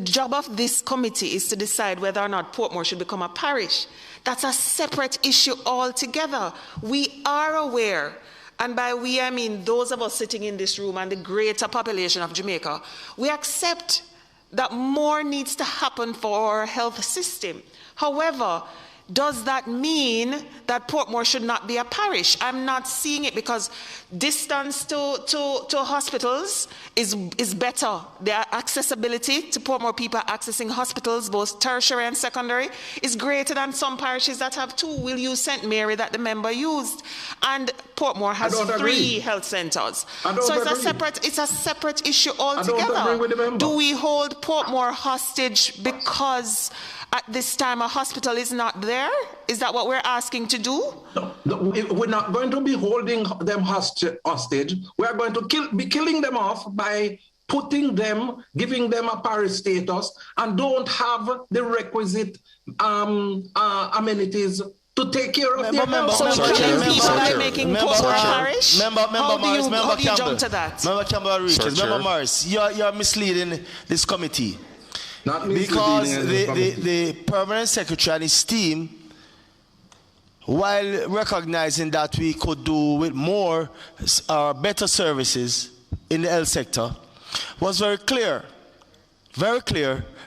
job of this committee is to decide whether or not Portmore should become a parish. That's a separate issue altogether. We are aware, and by we I mean those of us sitting in this room and the greater population of Jamaica, we accept that more needs to happen for our health system. However, does that mean that Portmore should not be a parish? I'm not seeing it, because distance to hospitals is better. The accessibility to Portmore people accessing hospitals, both tertiary and secondary, is greater than some parishes that have 2. We'll use St. Mary that the member used. And Portmore has 3 health centers. So it's a separate issue altogether. Do we hold Portmore hostage because at this time a hospital is not there? Is that what we're asking to do? No, we're not going to be holding them hostage. We're going to be killing them off by giving them a parish status, and don't have the requisite amenities to take care of their health. So killing people by making Portmore a parish? How do you jump to that? Member Campbell Richards, Member Morris, you're misleading this committee. Because the permanent secretary and his team, while recognizing that we could do with more or better services in the health sector, was very clear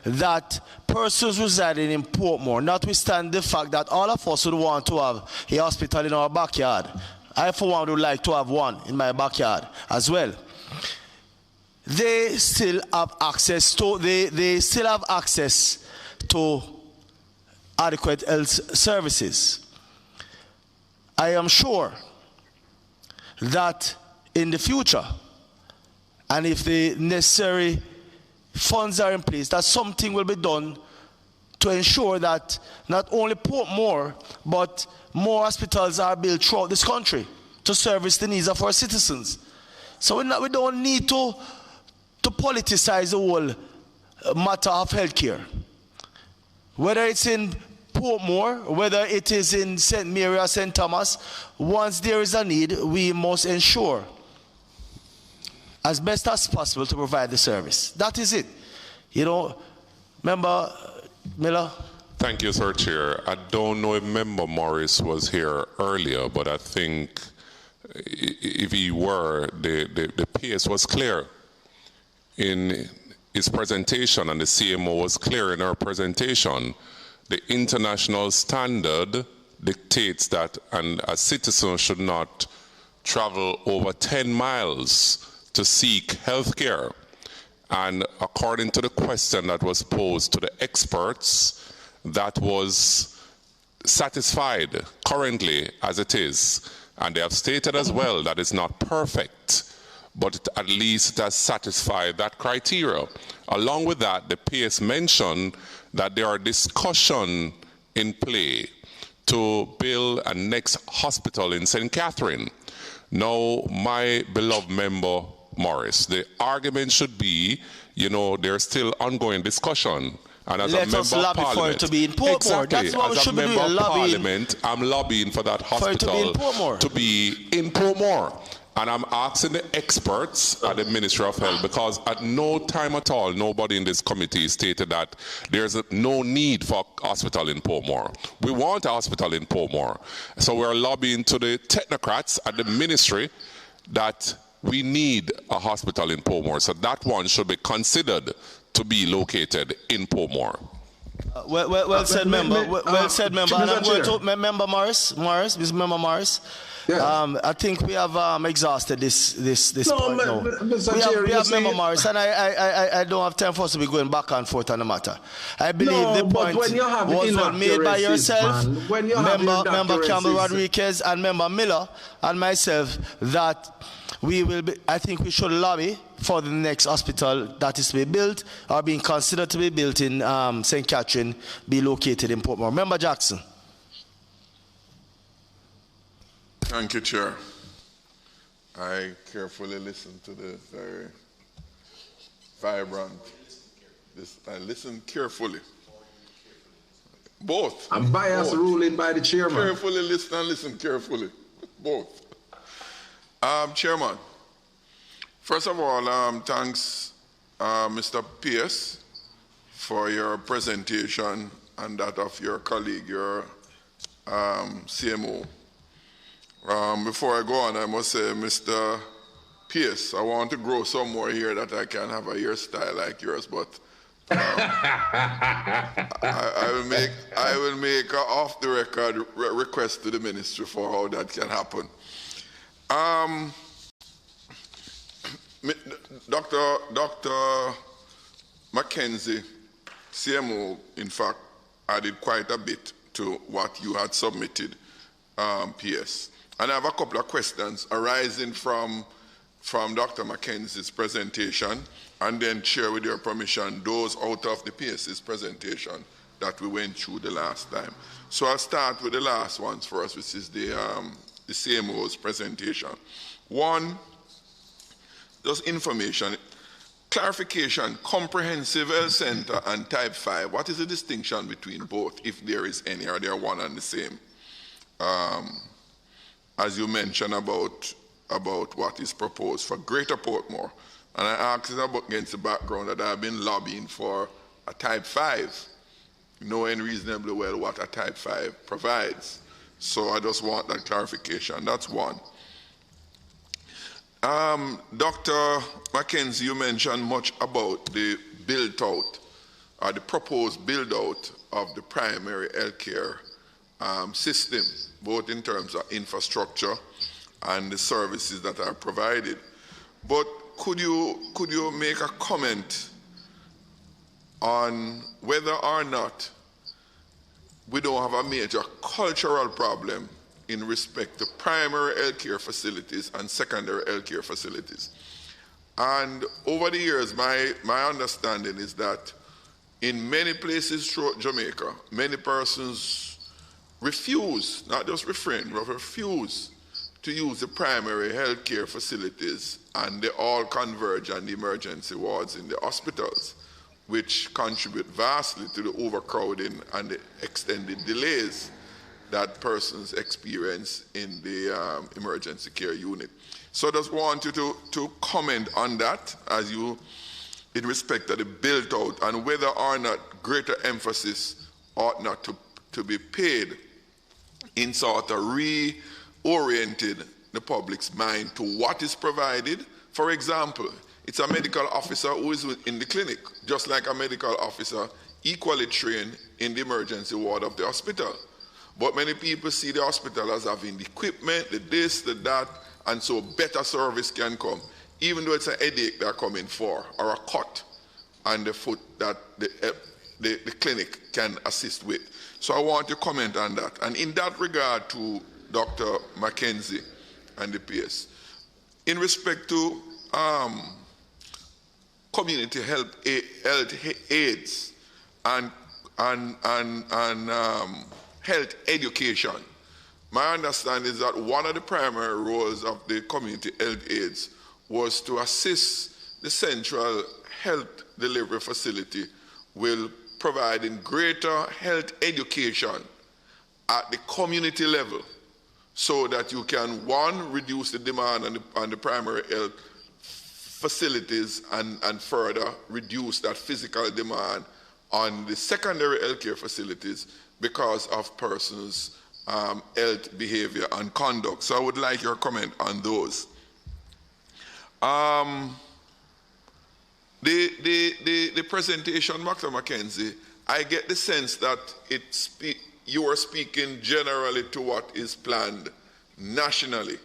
that persons residing in Portmore, notwithstanding the fact that all of us would want to have a hospital in our backyard, I for one would like to have one in my backyard as well, they still have access to adequate health services. I am sure that in the future, and if the necessary funds are in place, that something will be done to ensure that not only Portmore, but more hospitals are built throughout this country to service the needs of our citizens. So we don't need to politicize the whole matter of healthcare. Whether it's in Portmore, whether it is in St. Mary or St. Thomas, once there is a need, we must ensure as best as possible to provide the service. That is it. You know, Member Miller? Thank you, Sir Chair. I don't know if Member Morris was here earlier, but I think if he were, the PS was clear in his presentation, and the CMO was clear in her presentation. The international standard dictates that a citizen should not travel over 10 miles to seek health care. And according to the question that was posed to the experts, that was satisfied currently as it is. And they have stated as well that it's not perfect, but at least it has satisfied that criteria. Along with that, the PS mentioned that there are discussions in play to build a next hospital in St. Catherine. Now, my beloved member Morris, the argument should be, you know, there's still ongoing discussion. And as Let a member us lobby of Parliament, for it to be in Portmore. exactly, That's what we as should a be member doing, of lobbying. Parliament, I'm lobbying for that hospital to be in Portmore. And I'm asking the experts at the Ministry of Health, because at no time at all, nobody in this committee stated that there's no need for a hospital in Portmore. We want a hospital in Portmore. So we're lobbying to the technocrats at the ministry that we need a hospital in Portmore. So that one should be considered to be located in Portmore. Well said, member. Well said, member. And I'm going to Member Morris, Mr. Member Morris. Yeah. I think we have exhausted this point now. Mr. Chair, We have Member Morris, and I don't have time for us to be going back and forth on the matter. I believe the point was made by yourself, Member Campbell Rodriguez, and Member Miller, and myself, that we will be, I think we should lobby for the next hospital that is to be built or being considered to be built in St. Catherine, be located in Portmore. Member Jackson. Thank you, Chair. I carefully listened to the very vibrant. I listened carefully. Both. I'm biased ruling by the chairman. Carefully listen and listen carefully. Both. Chairman, first of all, thanks, Mr. Pierce, for your presentation and that of your colleague, your CMO. Before I go on, I must say, Mr. Pierce, I want to grow some more here that I can have a hairstyle like yours, but I will make a off-the-record request to the ministry for how that can happen. Dr. Mackenzie, CMO, in fact, added quite a bit to what you had submitted, PS. And I have a couple of questions arising from Dr. Mackenzie's presentation, and then share with your permission those out of the PS's presentation that we went through the last time. So I'll start with the last ones for us, which is the CMO's presentation. One, just information, clarification, comprehensive health center and type 5. What is the distinction between both, if there is any, or they are one and the same? As you mentioned about what is proposed for Greater Portmore. And I asked about against the background that I've been lobbying for a type 5, knowing reasonably well what a type 5 provides. So I just want that clarification. That's one. Dr. Mackenzie, you mentioned much about the build-out, or the proposed build-out of the primary healthcare system, both in terms of infrastructure and the services that are provided. But could you make a comment on whether or not we don't have a major cultural problem in respect to primary healthcare facilities and secondary healthcare facilities? And over the years, my understanding is that in many places throughout Jamaica, many persons refuse, not just refrain, but refuse to use the primary healthcare facilities, and they all converge on the emergency wards in the hospitals, which contribute vastly to the overcrowding and the extended delays that persons experience in the emergency care unit. So I just want you to comment on that as you, in respect of the built out, and whether or not greater emphasis ought not to be paid in sort of reoriented the public's mind to what is provided. For example, it's a medical officer who is in the clinic, just like a medical officer equally trained in the emergency ward of the hospital. But many people see the hospital as having the equipment, the this, the that, and so better service can come, even though it's a headache they're coming for, or a cut on the foot that the clinic can assist with. So I want to comment on that. And in that regard to Dr. Mackenzie and the PS, in respect to community health aids and health education, my understanding is that one of the primary roles of the community health aides was to assist the central health delivery facility with providing greater health education at the community level, so that you can, one, reduce the demand on the primary health facilities and further reduce that physical demand on the secondary healthcare facilities because of persons' health behavior and conduct. So I would like your comment on those. The presentation, Dr. Mackenzie, I get the sense that you are speaking generally to what is planned nationally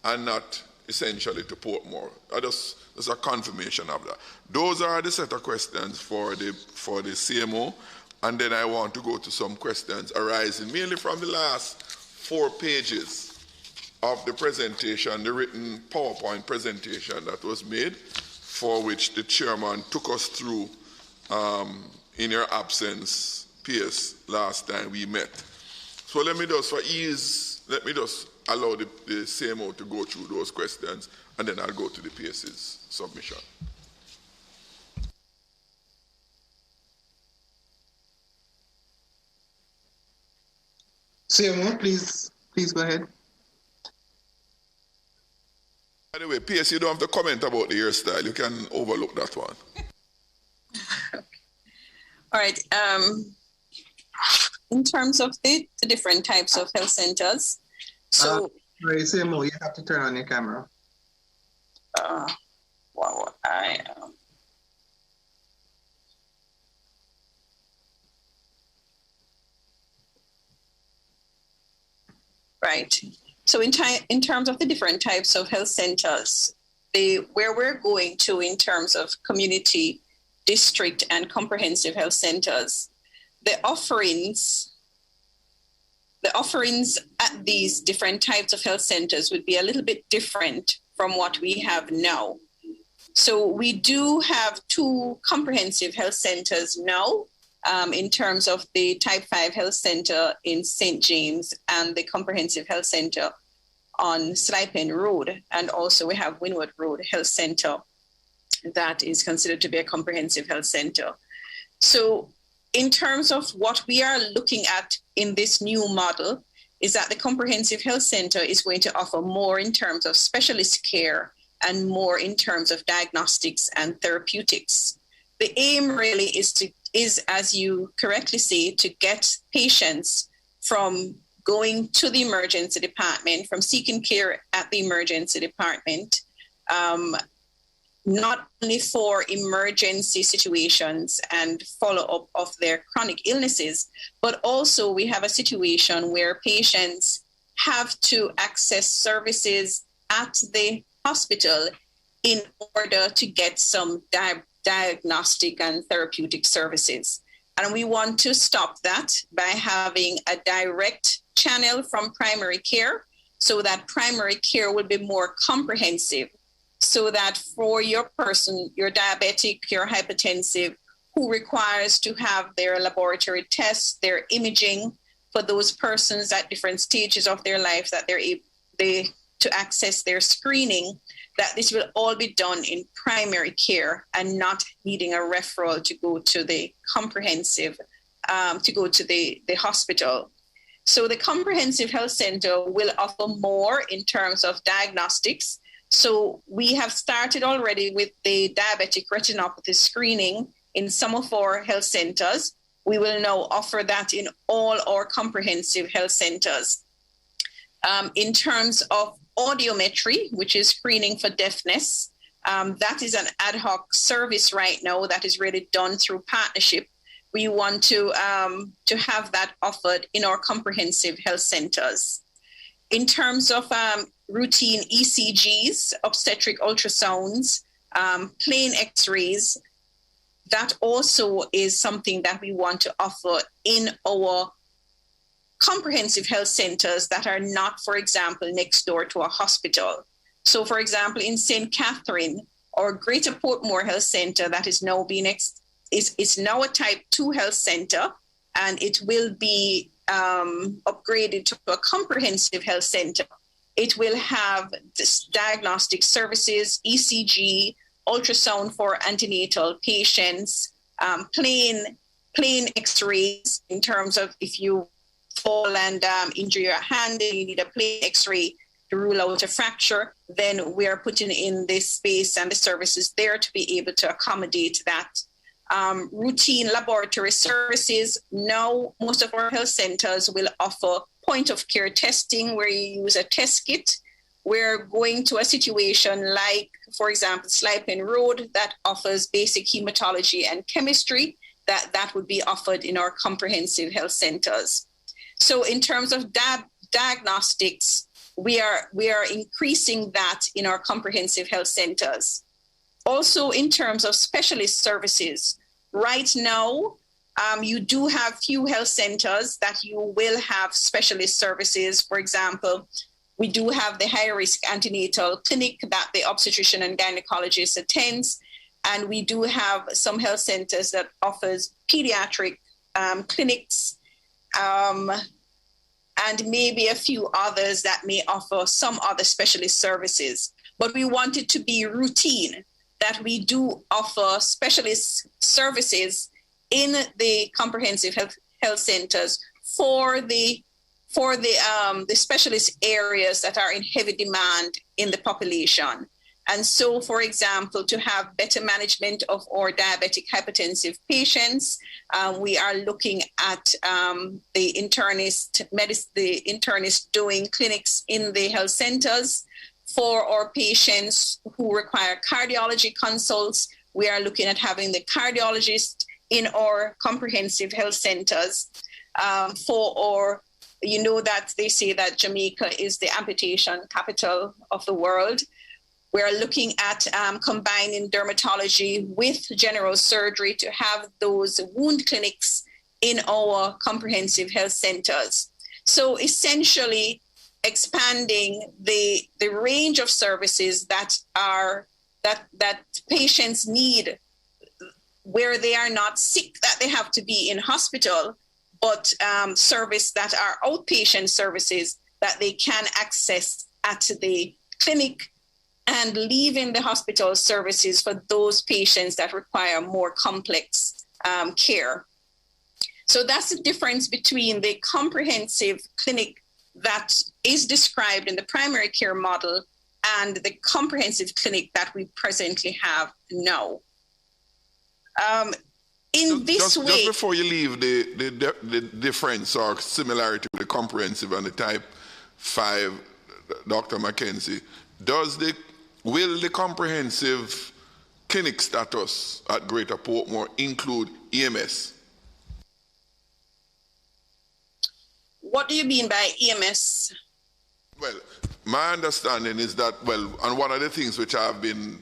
and not essentially to Portmore. There's a confirmation of that. Those are the set of questions for the CMO, and then I want to go to some questions arising mainly from the last 4 pages of the presentation, the written PowerPoint presentation that was made, for which the chairman took us through in your absence, PS, last time we met. So let me just, for ease, let me just allow the CMO to go through those questions, and then I'll go to the PS's submission. CMO, please go ahead. By the way, PS, you don't have to comment about the hairstyle. You can overlook that one. All right. In terms of the different types of health centers, so sorry, CMO, you have to turn on your camera. Wow, I right. So in terms of the different types of health centers, where we're going to in terms of community, district, and comprehensive health centers, the offerings at these different types of health centers would be a little bit different from what we have now. So we do have 2 comprehensive health centers now, in terms of the Type 5 Health Center in St. James and the Comprehensive Health Center on Slipen Road. And also we have Windward Road Health Center that is considered to be a comprehensive health center. So in terms of what we are looking at in this new model is that the Comprehensive Health Center is going to offer more in terms of specialist care and more in terms of diagnostics and therapeutics. The aim really is, as you correctly say, to get patients from going to the emergency department, from seeking care at the emergency department, not only for emergency situations and follow-up of their chronic illnesses, but also we have a situation where patients have to access services at the hospital in order to get some diagnostic and therapeutic services. And we want to stop that by having a direct channel from primary care so that primary care will be more comprehensive, so that for your person, your diabetic, your hypertensive, who requires to have their laboratory tests, their imaging, for those persons at different stages of their life that they're able to access their screening, that this will all be done in primary care and not needing a referral to go to the comprehensive, to go to the hospital. So the Comprehensive Health Center will offer more in terms of diagnostics, So we have started already with the diabetic retinopathy screening in some of our health centers. We will now offer that in all our comprehensive health centers. In terms of audiometry, which is screening for deafness, that is an ad hoc service right now that is really done through partnership. We want to have that offered in our comprehensive health centers. In terms of routine ECGs, obstetric ultrasounds, plain X-rays, that also is something that we want to offer in our comprehensive health centers that are not, for example, next door to a hospital. So, for example, in St. Catherine or Greater Portmore Health Center, that is now being is now a Type 2 health center, and it will be upgraded to a comprehensive health center. It will have diagnostic services, ECG, ultrasound for antenatal patients, plain X-rays in terms of if you fall and injure your hand and you need a plain X-ray to rule out a fracture, then we are putting in this space and the services there to be able to accommodate that. Routine laboratory services. Now, most of our health centers will offer point of care testing where you use a test kit. We're going to a situation like, for example, Slipen Road that offers basic hematology and chemistry that would be offered in our comprehensive health centers. So in terms of diagnostics, we are increasing that in our comprehensive health centers. Also, in terms of specialist services, right now, you do have few health centers that you will have specialist services. For example, we do have the high-risk antenatal clinic that the obstetrician and gynecologist attends, and we do have some health centers that offers pediatric clinics, and maybe a few others that may offer some other specialist services. But we want it to be routine, that we do offer specialist services in the comprehensive health centers for the specialist areas that are in heavy demand in the population. And so, for example, to have better management of our diabetic hypertensive patients, we are looking at the internist doing clinics in the health centers. For our patients who require cardiology consults, we are looking at having the cardiologist in our comprehensive health centers. You know that they say that Jamaica is the amputation capital of the world. We're looking at combining dermatology with general surgery to have those wound clinics in our comprehensive health centers. So essentially expanding the range of services that patients need where they are not sick, that they have to be in hospital, but service that are outpatient services that they can access at the clinic, and leaving the hospital services for those patients that require more complex care. So that's the difference between the comprehensive clinic that is described in the primary care model and the comprehensive clinic that we presently have now. Just before you leave the difference or similarity with the comprehensive and the type 5, Dr. Mackenzie, will the comprehensive clinic status at Greater Portmore include EMS? What do you mean by EMS? Well, my understanding is that, and one of the things which I've been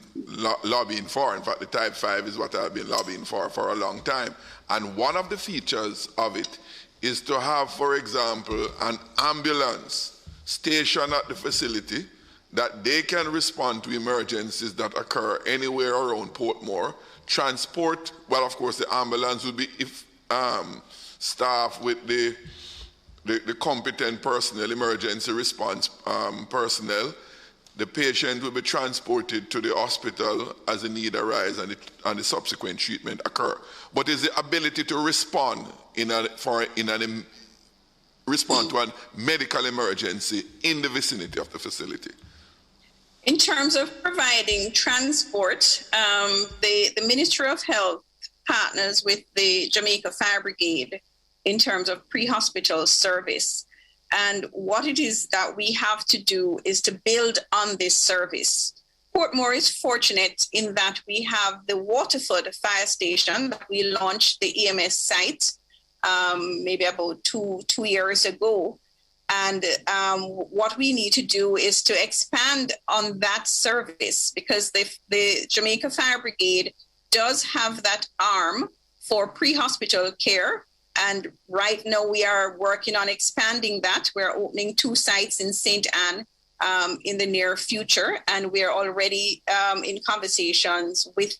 lobbying for, in fact, the type 5 is what I've been lobbying for a long time. And one of the features of it is to have, for example, an ambulance stationed at the facility that they can respond to emergencies that occur anywhere around Portmore, transport, well, of course, the ambulance would be staffed with the competent personnel, emergency response personnel. The patient will be transported to the hospital as the need arises and the subsequent treatment occur. But is the ability to respond respond to a medical emergency in the vicinity of the facility. In terms of providing transport, the Ministry of Health partners with the Jamaica Fire Brigade in terms of pre-hospital service. And what it is that we have to do is to build on this service. Portmore is fortunate in that we have the Waterford Fire Station that we launched the EMS site maybe about two years ago. And what we need to do is to expand on that service, because the Jamaica Fire Brigade does have that arm for pre-hospital care. And right now we are working on expanding that. We're opening 2 sites in St. Anne in the near future. And we're already in conversations with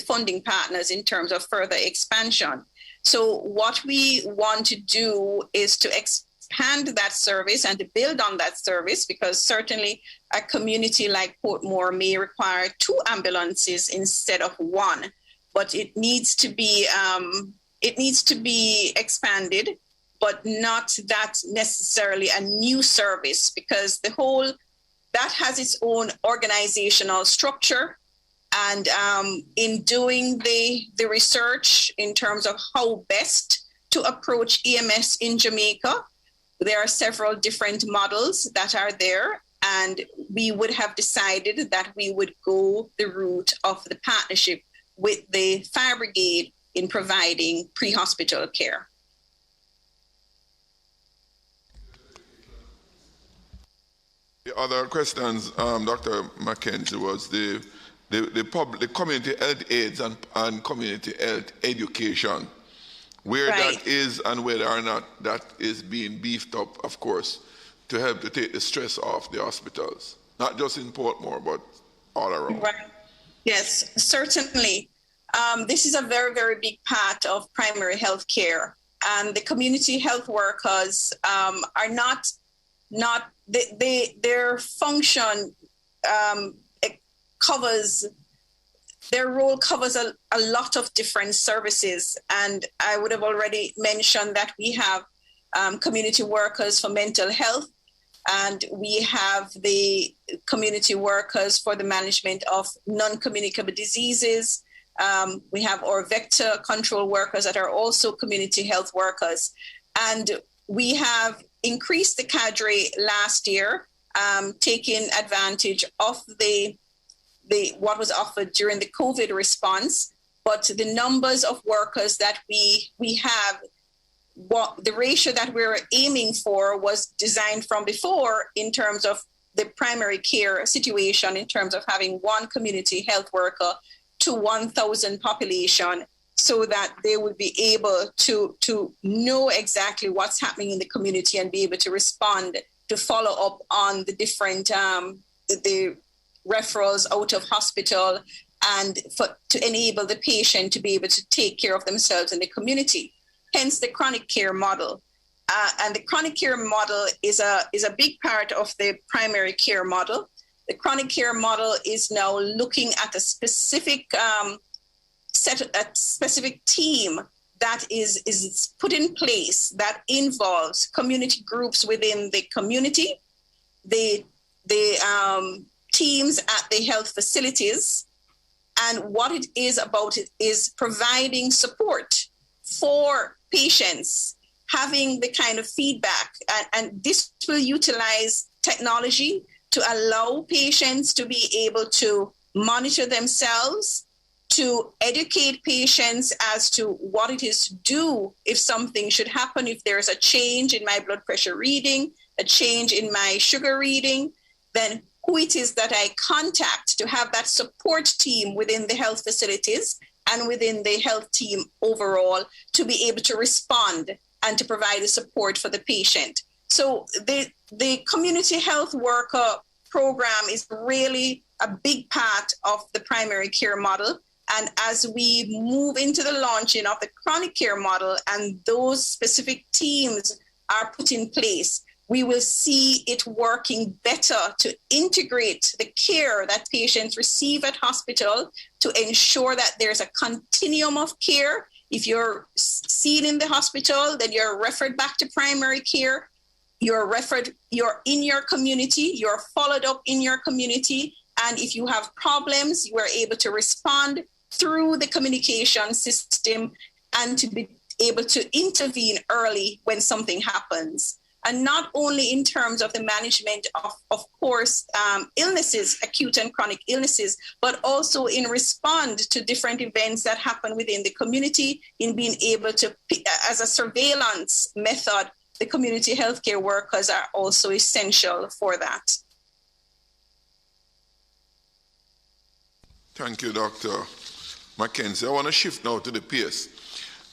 funding partners in terms of further expansion. So what we want to do is to expand that service and to build on that service, because certainly a community like Portmore may require 2 ambulances instead of 1, but it needs to be expanded, but not that necessarily a new service, because that has its own organizational structure. And in doing the research in terms of how best to approach EMS in Jamaica, there are several different models that are there, and we would have decided that we would go the route of the partnership with the Fire Brigade in providing pre-hospital care. The other questions, Dr. Mackenzie, was the community health aids and community health education, where Right. that is and whether or not that is being beefed up, of course, to help to take the stress off the hospitals, not just in Portmore, but all around. Right. Yes, certainly. This is a very, very big part of primary health care. And the community health workers are not their function their role covers a lot of different services. And I would have already mentioned that we have community workers for mental health, and we have the community workers for the management of non-communicable diseases. We have our vector control workers that are also community health workers. And we have increased the cadre last year, taking advantage of what was offered during the COVID response. But the numbers of workers that we have, the ratio that we were aiming for was designed from before in terms of the primary care situation, in terms of having 1 community health worker to 1,000 population, so that they would be able to know exactly what's happening in the community and be able to respond, to follow up on the different the referrals out of hospital, and to enable the patient to be able to take care of themselves in the community. Hence the chronic care model. And the chronic care model is a big part of the primary care model. The chronic care model is now looking at a specific specific team that is put in place that involves community groups within the community, the teams at the health facilities. And what it is about it is providing support for patients, having the kind of feedback. And this will utilize technology to allow patients to be able to monitor themselves, to educate patients as to what it is to do if something should happen, if there's a change in my blood pressure reading, a change in my sugar reading, then who it is that I contact to have that support team within the health facilities and within the health team overall to be able to respond and to provide the support for the patient. So the community health worker program is really a big part of the primary care model. And as we move into the launching of the chronic care model and those specific teams are put in place, we will see it working better to integrate the care that patients receive at hospital to ensure that there's a continuum of care. If you're seen in the hospital, then you're referred back to primary care. you're referred, you're in your community, you're followed up in your community, and if you have problems, you are able to respond through the communication system and to be able to intervene early when something happens. And not only in terms of the management of course, illnesses, acute and chronic illnesses, but also in respond to different events that happen within the community, in being able to, as a surveillance method, the community healthcare workers are also essential for that. Thank you, Dr. Mackenzie. I want to shift now to the PS.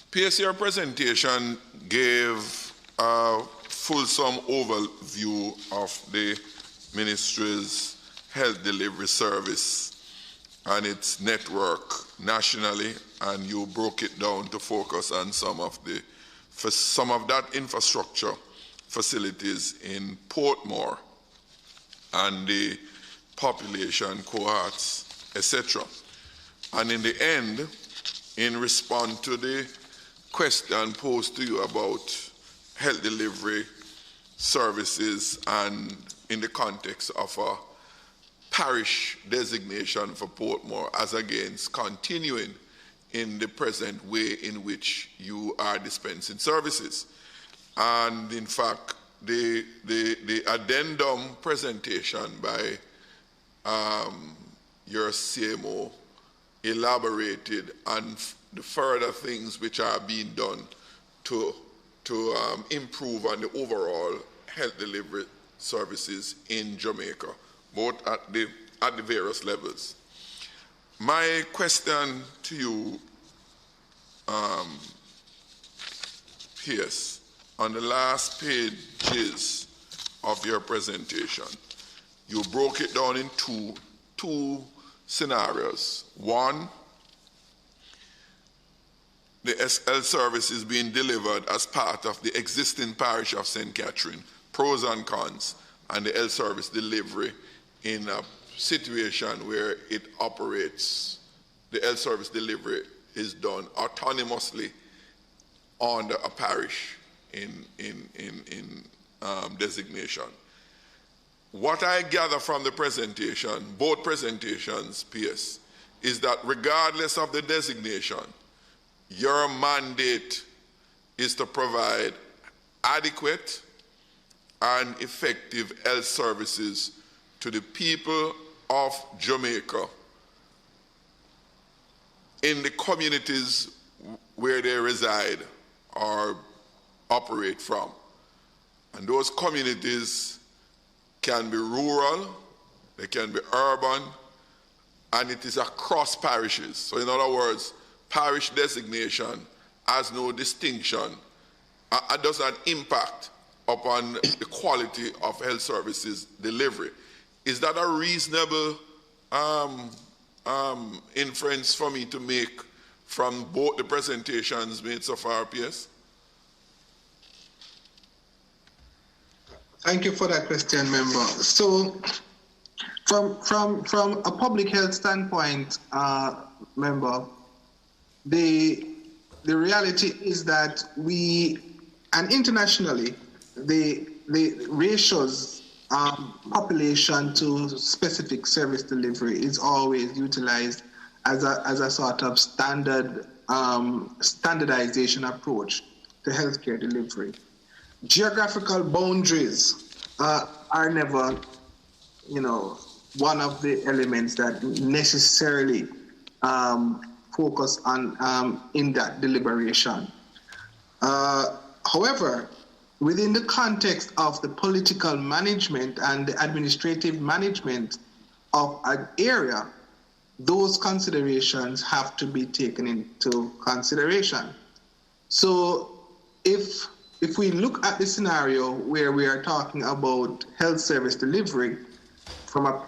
PS, your presentation gave a fulsome overview of the ministry's health delivery service and its network nationally, and you broke it down to focus on some of that infrastructure facilities in Portmore and the population cohorts, etc. And in the end, in response to the question posed to you about health delivery services and in the context of a parish designation for Portmore as against continuing in the present way in which you are dispensing services. And in fact, the addendum presentation by your CMO elaborated on the further things which are being done to improve on the overall health delivery services in Jamaica, both at the various levels. My question to you, Pierce, on the last pages of your presentation, you broke it down in two scenarios. One, the SL service is being delivered as part of the existing parish of St. Catherine, pros and cons, and the L service delivery in a situation where it operates, the L service delivery is done autonomously under a parish in designation. What I gather from the presentation, both presentations, PS, is that regardless of the designation, your mandate is to provide adequate and effective health services to the people of Jamaica in the communities where they reside or operate from. And those communities can be rural, they can be urban, and it is across parishes. So in other words, parish designation has no distinction and does not impact upon the quality of health services delivery. Is that a reasonable inference for me to make from both the presentations made so far, PS? Thank you for that question, member. So, from a public health standpoint, member, the reality is that and internationally, the ratios population to specific service delivery is always utilized as a sort of standardization approach to healthcare delivery. Geographical boundaries are never, one of the elements that necessarily focus on in that deliberation. However, within the context of the political management and the administrative management of an area, those considerations have to be taken into consideration. So if we look at the scenario where we are talking about health service delivery from a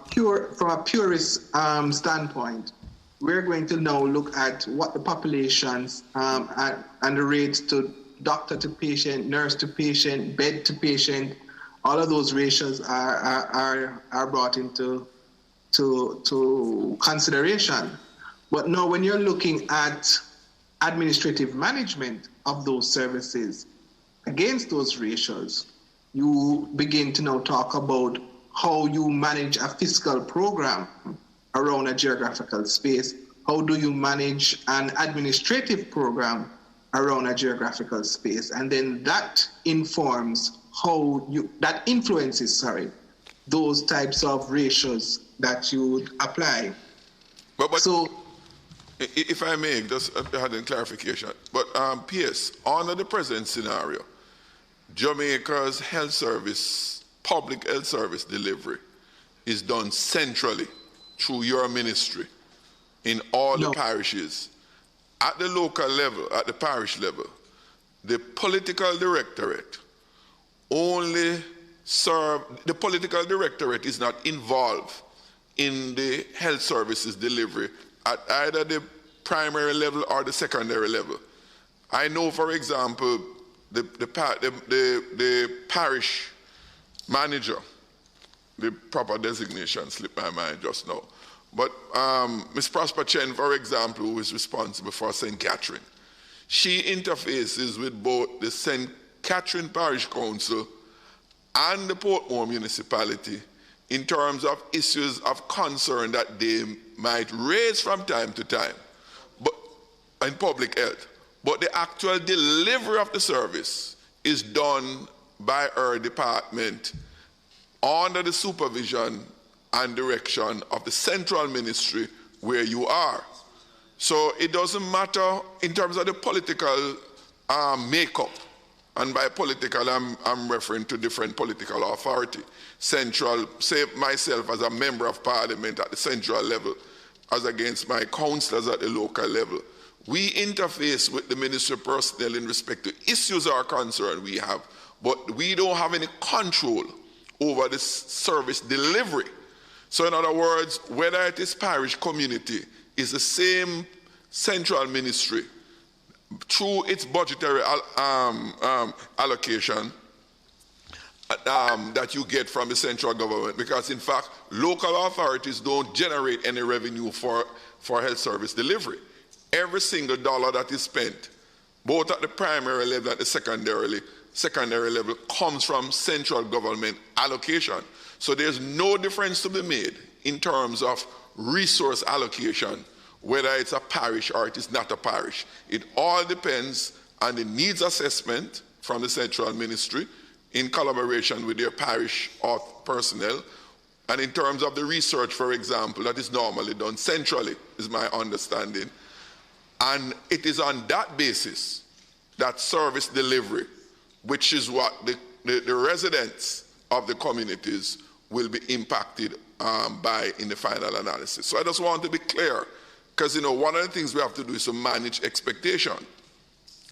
purist standpoint, we're going to now look at what the populations and the rates to doctor to patient, nurse to patient, bed to patient, all of those ratios are brought into consideration. But now when you're looking at administrative management of those services against those ratios, you begin to now talk about how you manage a fiscal program around a geographical space. How do you manage an administrative program around a geographical space? And then that influences those types of ratios that you apply. But so, if I may, just had a clarification. But PS, under the present scenario, Jamaica's health service, public health service delivery is done centrally through your ministry in all the parishes. At the local level, at the parish level, the political directorate only the political directorate is not involved in the health services delivery at either the primary level or the secondary level. I know, for example, the parish manager, the proper designation slipped my mind just now. But Ms. Prosper Chen, for example, who is responsible for St. Catherine, she interfaces with both the St. Catherine Parish Council and the Portmore Municipality in terms of issues of concern that they might raise from time to time in public health. But the actual delivery of the service is done by our department under the supervision and direction of the central ministry where you are. So it doesn't matter in terms of the political makeup. And by political, I'm referring to different political authority. Central, say myself as a member of parliament at the central level, as against my councillors at the local level. We interface with the ministry personnel in respect to issues are concerned we have, but we don't have any control over the service delivery. So in other words, whether it is parish community, is the same central ministry through its budgetary allocation that you get from the central government, because in fact local authorities don't generate any revenue for health service delivery. Every single dollar that is spent, both at the primary level and the secondary level, comes from central government allocation. So there's no difference to be made in terms of resource allocation, whether it's a parish or it is not a parish. It all depends on the needs assessment from the central ministry in collaboration with their parish personnel. And in terms of the research, for example, that is normally done centrally, is my understanding. And it is on that basis that service delivery, which is what the residents of the communities will be impacted by in the final analysis. So I just want to be clear, because one of the things we have to do is to manage expectation.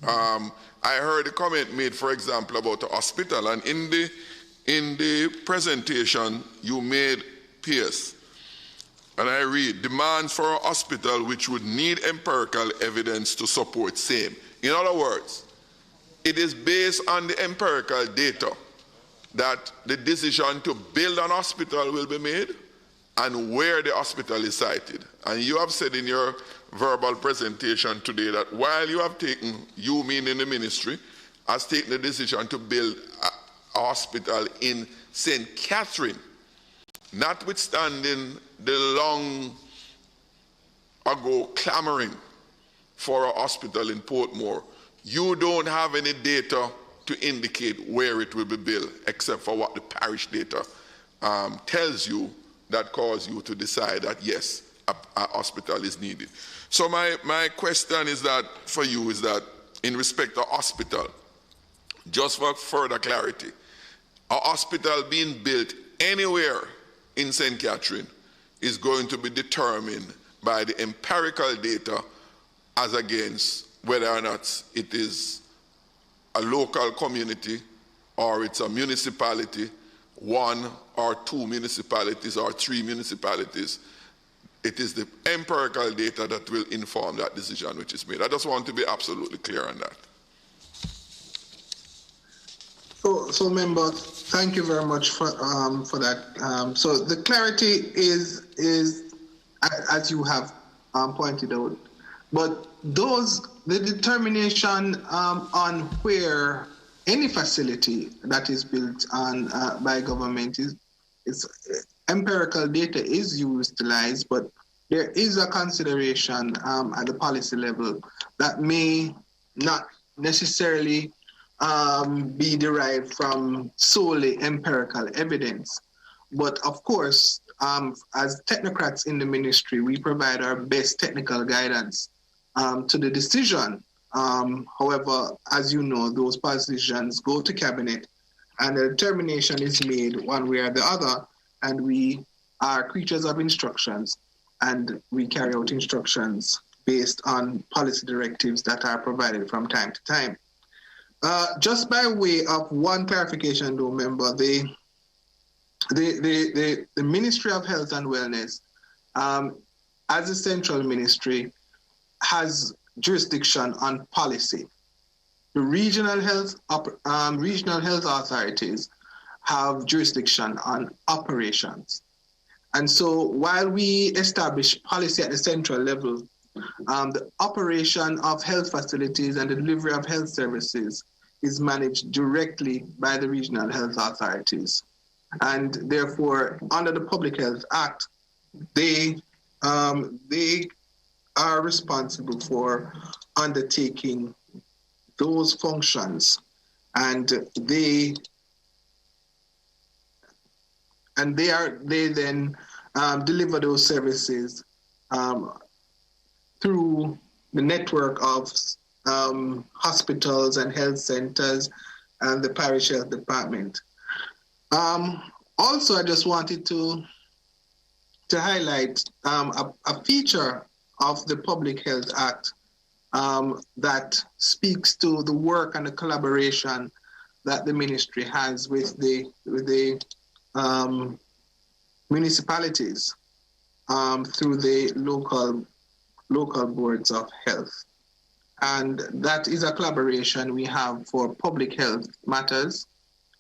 I heard a comment made, for example, about the hospital, and in the presentation you made, Pierce, and I read, demands for a hospital which would need empirical evidence to support same. In other words, it is based on the empirical data that the decision to build an hospital will be made and where the hospital is sited. And you have said in your verbal presentation today that while you have taken, you meaning the ministry, has taken the decision to build a hospital in St. Catherine, notwithstanding the long ago clamoring for a hospital in Portmore, you don't have any data to indicate where it will be built, except for what the parish data tells you, that cause you to decide that yes, a hospital is needed. So my question is that for you is that in respect to hospital, just for further clarity, a hospital being built anywhere in St. Catherine is going to be determined by the empirical data as against whether or not it is a local community or it's a municipality, one or two municipalities or three municipalities. It is the empirical data that will inform that decision which is made. I just want to be absolutely clear on that. So member, thank you very much for that. So the clarity is as you have pointed out, but the determination on where any facility that is built on by government is empirical data is utilized, but there is a consideration at the policy level that may not necessarily be derived from solely empirical evidence. But of course, as technocrats in the ministry, we provide our best technical guidance to the decision. However, as you know, those positions go to cabinet and a determination is made one way or the other, and we are creatures of instructions, and we carry out instructions based on policy directives that are provided from time to time. Just by way of one clarification, though, member, the Ministry of Health and Wellness, as a central ministry, has jurisdiction on policy. The regional health authorities have jurisdiction on operations. And so while we establish policy at the central level, the operation of health facilities and the delivery of health services is managed directly by the regional health authorities. And therefore, under the Public Health Act, they are responsible for undertaking those functions, and they then deliver those services through the network of hospitals and health centers and the parish health department. Also, I just wanted to highlight a feature of the Public Health Act that speaks to the work and the collaboration that the ministry has with the municipalities through the local boards of health. And that is a collaboration we have for public health matters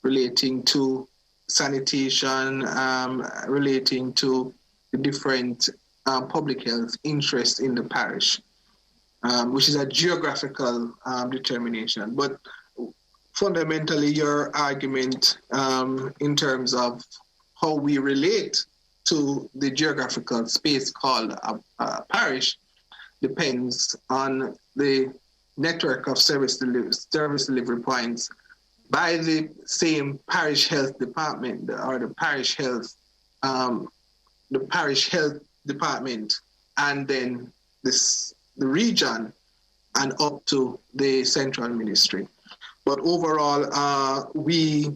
relating to sanitation, relating to the different public health interests in the parish, which is a geographical determination. But fundamentally, your argument in terms of how we relate to the geographical space called a parish depends on the network of service delivery points by the same parish health department or the parish health department, and then the region and up to the central ministry. But overall, we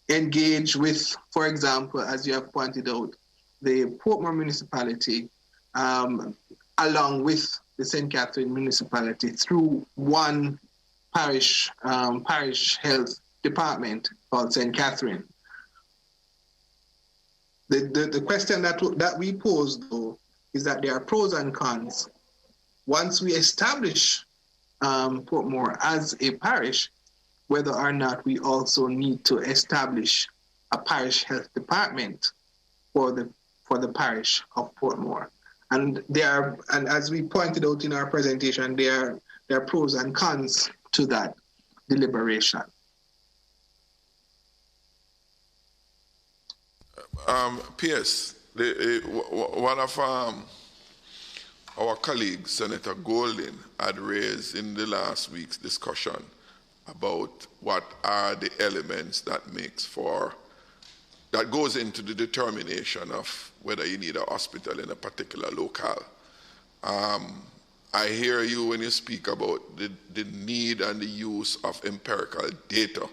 engage with, for example, as you have pointed out, the Portmore municipality, along with the St. Catherine municipality through one parish health department called St. Catherine. The question that we pose, though, is that there are pros and cons. Once we establish Portmore as a parish, whether or not we also need to establish a parish health department for the parish of Portmore. And as we pointed out in our presentation, there are pros and cons to that deliberation. P.S. One of our colleagues, Senator Golding, had raised in the last week's discussion about what are the elements that goes into the determination of whether you need a hospital in a particular locale. I hear you when you speak about the need and the use of empirical data,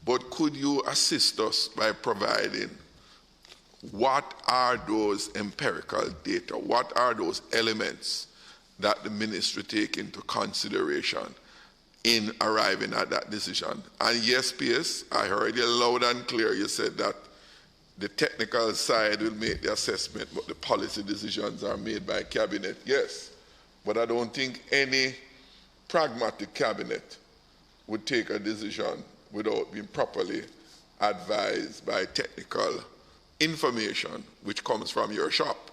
but could you assist us by providing what are those empirical data? What are those elements that the ministry take into consideration in arriving at that decision? And yes, PS, I heard you loud and clear. You said that the technical side will make the assessment, but the policy decisions are made by cabinet. Yes, but I don't think any pragmatic cabinet would take a decision without being properly advised by technical information which comes from your shop.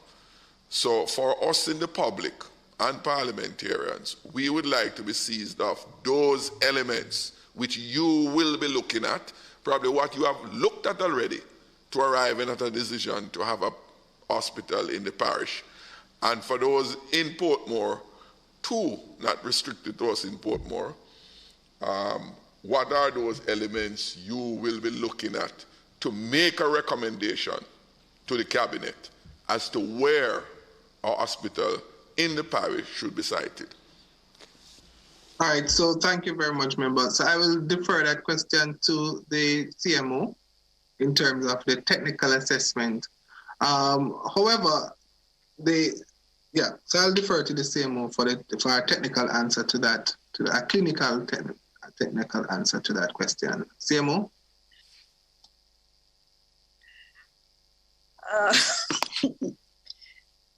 So for us in the public and parliamentarians, we would like to be seized of those elements which you will be looking at, probably what you have looked at already to arriving at a decision to have a hospital in the parish. And for those in Portmore, too, not restricted to us in Portmore, what are those elements you will be looking at to make a recommendation to the cabinet as to where a hospital in the parish should be sited? All right, so thank you very much, member. So I will defer that question to the CMO in terms of the technical assessment. However, so I'll defer to the CMO for a technical answer to that, to a clinical technical answer to that question. CMO?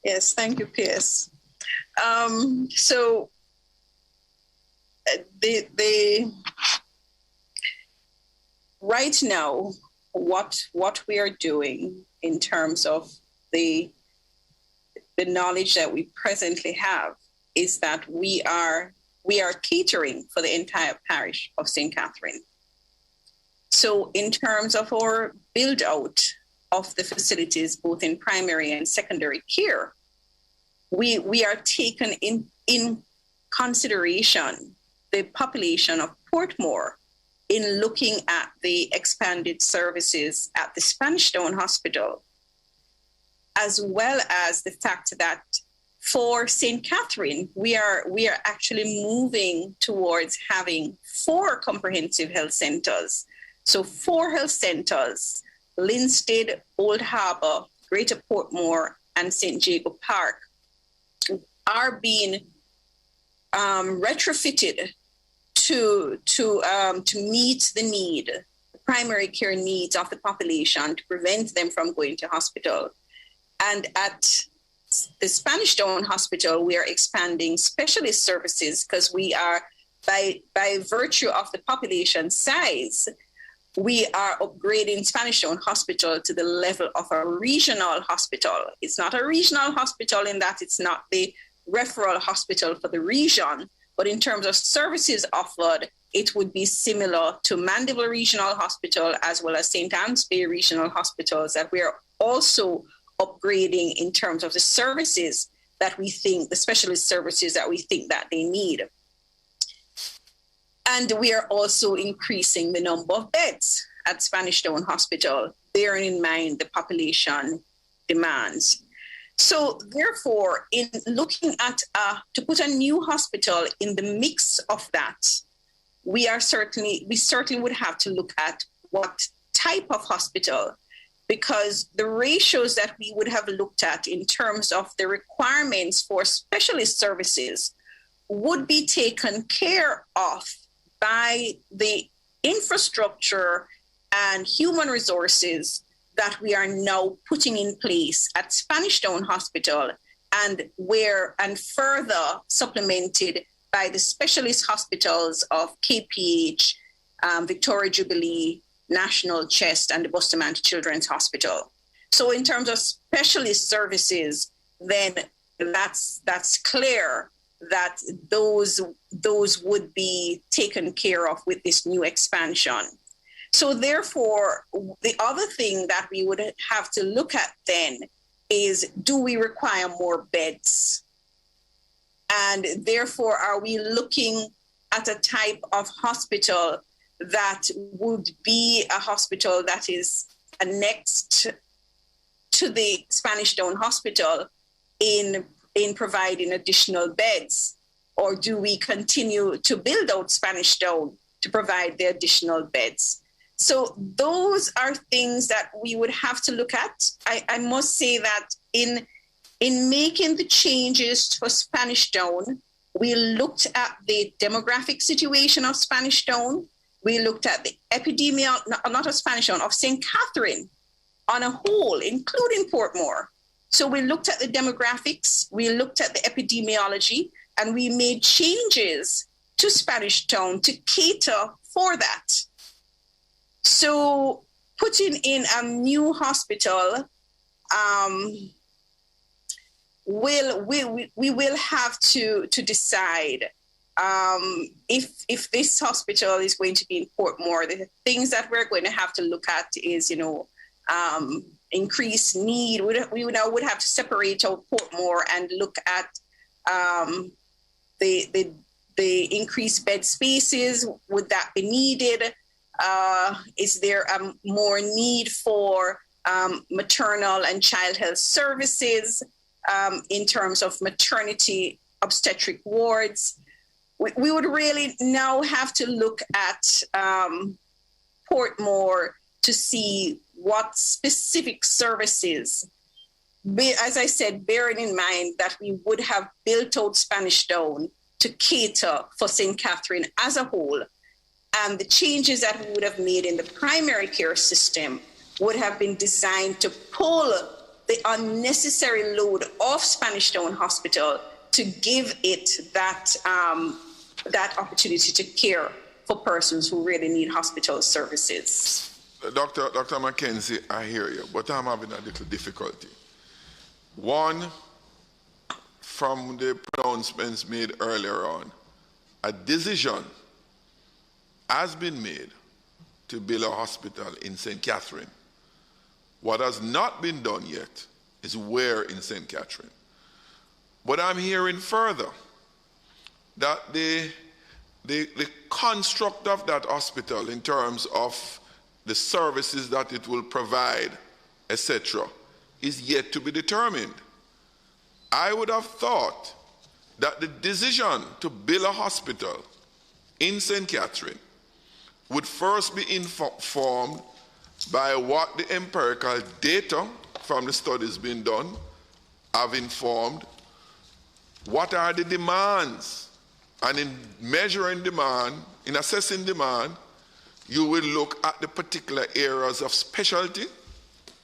Yes, thank you, PS. So right now, what we are doing in terms of the knowledge that we presently have is that we are catering for the entire parish of St. Catherine. So in terms of our build out of the facilities, both in primary and secondary care, we are taken in consideration the population of Portmore in looking at the expanded services at the Spanish Town Hospital, as well as the fact that for St. Catherine, we are actually moving towards having 4 comprehensive health centers. So 4 health centers, Linstead, Old Harbour, Greater Portmore, and St. Jacob Park, are being retrofitted to meet the need, the primary care needs of the population, to prevent them from going to hospital. And at the Spanish Town Hospital, we are expanding specialist services because we are, by virtue of the population size, we are upgrading Spanish Town Hospital to the level of a regional hospital. It's not a regional hospital in that it's not the referral hospital for the region, but in terms of services offered, it would be similar to Mandeville Regional Hospital as well as St. Anne's Bay Regional Hospitals that we are also upgrading in terms of the services that we think, the specialist services that we think that they need. And we are also increasing the number of beds at Spanish Town Hospital, bearing in mind the population demands. So therefore, in looking at to put a new hospital in the mix of that, we certainly would have to look at what type of hospital, because the ratios that we would have looked at in terms of the requirements for specialist services would be taken care of by the infrastructure and human resources that we are now putting in place at Spanish Town Hospital, and further supplemented by the specialist hospitals of KPH, Victoria Jubilee, National Chest, and the Bustamante Children's Hospital. So in terms of specialist services, then that's clear that those would be taken care of with this new expansion. So therefore, the other thing that we would have to look at then is, do we require more beds? And therefore, are we looking at a type of hospital that would be a hospital that is annexed to the Spanish Town Hospital in providing additional beds? Or do we continue to build out Spanish Town to provide the additional beds? So those are things that we would have to look at. I must say that in making the changes for Spanish Town, we looked at the demographic situation of Spanish Town. We looked at the not of Spanish Town, of St. Catherine on a whole, including Portmore. So we looked at the demographics, we looked at the epidemiology, and we made changes to Spanish Town to cater for that. So putting in a new hospital, we will have to decide if this hospital is going to be in Portmore, the things that we're going to have to look at is, increased need. We would have to separate out Portmore and look at the increased bed spaces. Would that be needed? Is there more need for maternal and child health services in terms of maternity obstetric wards? We would really now have to look at Portmore to see what specific services, as I said, bearing in mind that we would have built out Spanish Down to cater for St. Catherine as a whole, and the changes that we would have made in the primary care system would have been designed to pull the unnecessary load off Spanish Down Hospital to give it that opportunity to care for persons who really need hospital services. Dr. Mackenzie, I hear you, but I'm having a little difficulty. One, from the pronouncements made earlier on, a decision has been made to build a hospital in St. Catherine. What has not been done yet is where in St. Catherine. But I'm hearing further that the construct of that hospital in terms of the services that it will provide, etc., is yet to be determined. I would have thought that the decision to build a hospital in St. Catherine would first be informed by what the empirical data from the studies being done have informed, what are the demands, and in measuring demand, in assessing demand, you will look at the particular areas of specialty,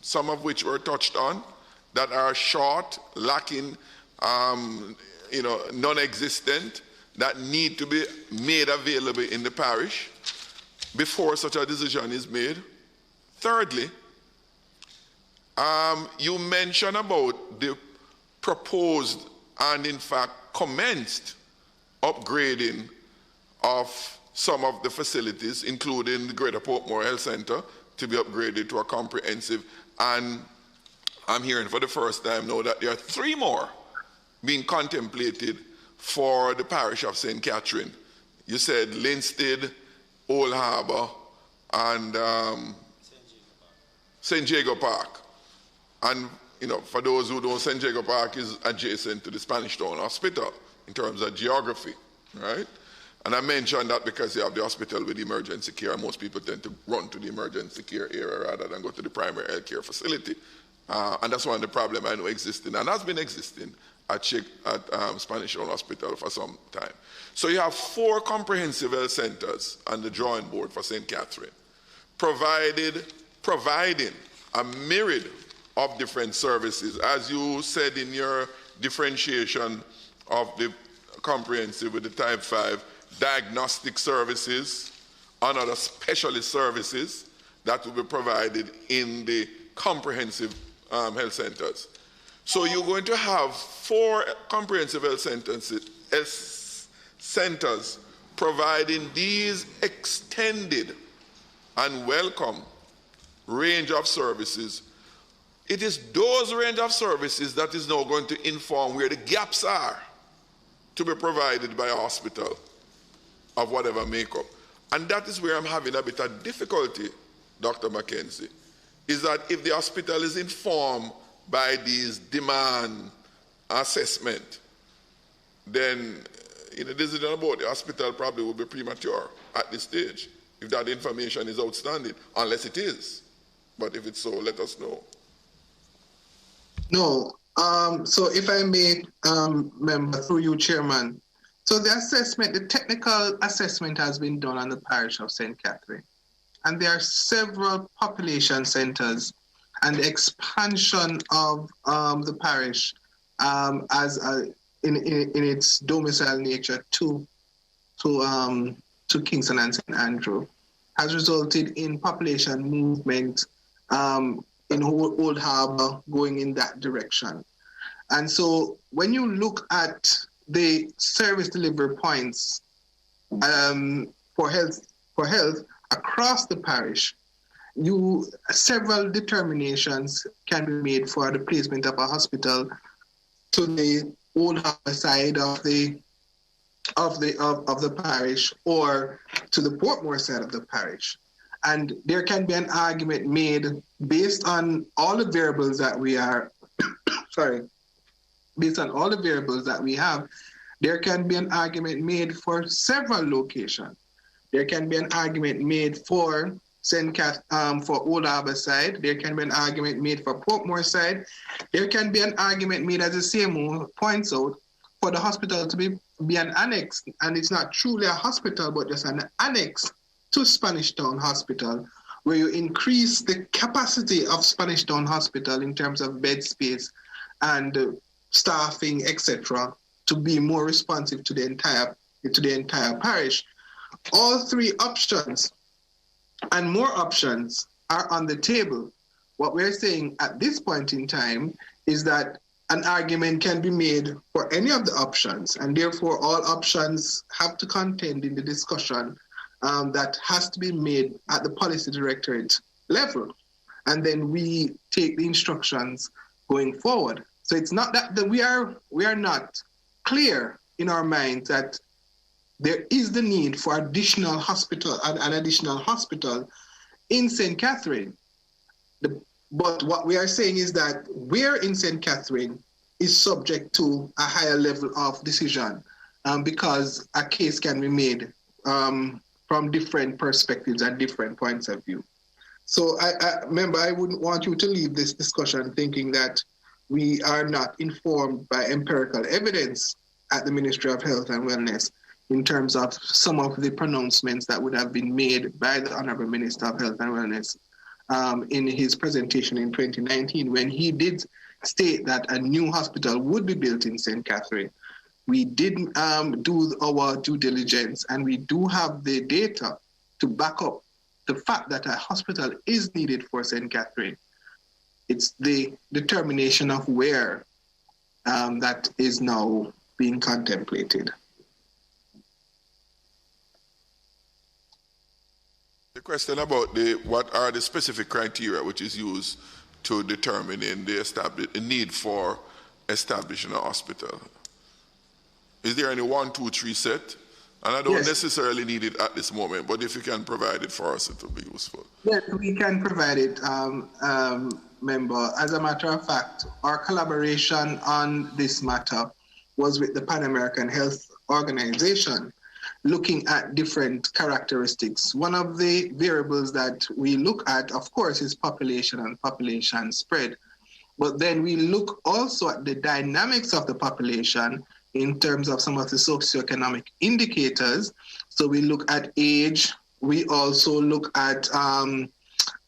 some of which were touched on, that are short, lacking, non-existent, that need to be made available in the parish before such a decision is made. Thirdly, you mentioned about the proposed and in fact commenced upgrading of some of the facilities, including the Greater Portmore Health Center, to be upgraded to a comprehensive. And I'm hearing for the first time now that there are 3 more being contemplated for the parish of St. Catherine. You said Linstead, Old Harbour, and St. Jago Park. And for those who don't, St. Jago Park is adjacent to the Spanish Town Hospital in terms of geography, right? And I mentioned that because you have the hospital with emergency care, and most people tend to run to the emergency care area rather than go to the primary health care facility. And that's one of the problems I know existing, and has been existing at Spanish Town Hospital for some time. So you have 4 comprehensive health centers on the drawing board for St. Catherine, providing a myriad of different services. As you said in your differentiation of the comprehensive with the type 5, diagnostic services and other specialist services that will be provided in the comprehensive health centers. So you're going to have 4 comprehensive health centers providing these extended and welcome range of services. It is those range of services that is now going to inform where the gaps are to be provided by a hospital of whatever makeup. And that is where I'm having a bit of difficulty, Dr. Mackenzie, is that if the hospital is informed by these demand assessment, then the decision about the hospital probably will be premature at this stage, if that information is outstanding, unless it is. But if it's so, let us know. No. So if I may, member, through you, Chairman. So the assessment, the technical assessment has been done on the parish of St. Catherine. And there are several population centers, and the expansion of the parish in its domicile nature to Kingston and St. Andrew has resulted in population movement in Old Harbour going in that direction. And so when you look at the service delivery points for health across the parish, several determinations can be made for the placement of a hospital to the old harbour side of the parish or to the Portmore side of the parish. And there can be an argument made based on all the variables that we are, based on all the variables that we have, there can be an argument made for several locations. There can be an argument made for for Old Harbour side. There can be an argument made for Portmore side. There can be an argument made, as the CMO points out, for the hospital to be an annex, and it's not truly a hospital, but just an annex to Spanish Town Hospital, where you increase the capacity of Spanish Town Hospital in terms of bed space and staffing, etc., to be more responsive to the entire parish. All three options and more options are on the table. What we're saying at this point in time is that an argument can be made for any of the options, and therefore all options have to contend in the discussion that has to be made at the policy directorate level. And then we take the instructions going forward. So it's not that we are not clear in our minds that there is the need for an additional hospital in St. Catherine. But what we are saying is that where in St. Catherine is subject to a higher level of decision because a case can be made from different perspectives and different points of view. So I remember, I wouldn't want you to leave this discussion thinking that we are not informed by empirical evidence at the Ministry of Health and Wellness in terms of some of the pronouncements that would have been made by the Honorable Minister of Health and Wellness in his presentation in 2019, when he did state that a new hospital would be built in St. Catherine. We did do our due diligence, and we do have the data to back up the fact that a hospital is needed for St. Catherine. It's the determination of where that is now being contemplated. The question about what are the specific criteria which is used to determine the need for establishing a hospital. Is there any 1, 2, 3 set? And I don't necessarily need it at this moment, but if you can provide it for us, it will be useful. Yes, we can provide it, member. As a matter of fact, our collaboration on this matter was with the Pan American Health Organization, looking at different characteristics. One of the variables that we look at, of course, is population and population spread. But then we look also at the dynamics of the population in terms of some of the socioeconomic indicators. So we look at age. We also look at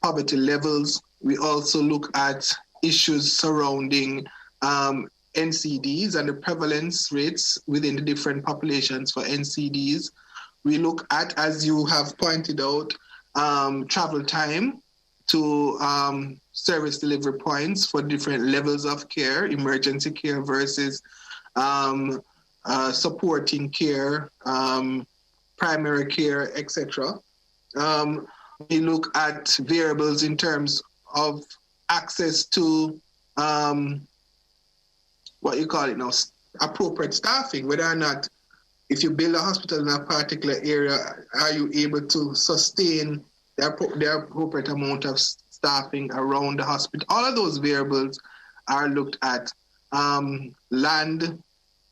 poverty levels. We also look at issues surrounding NCDs and the prevalence rates within the different populations for NCDs. We look at, as you have pointed out, travel time to service delivery points for different levels of care, emergency care versus supporting care, primary care, etc. We look at variables in terms of access to appropriate staffing, whether or not, if you build a hospital in a particular area, are you able to sustain the appropriate amount of staffing around the hospital? All of those variables are looked at. Land,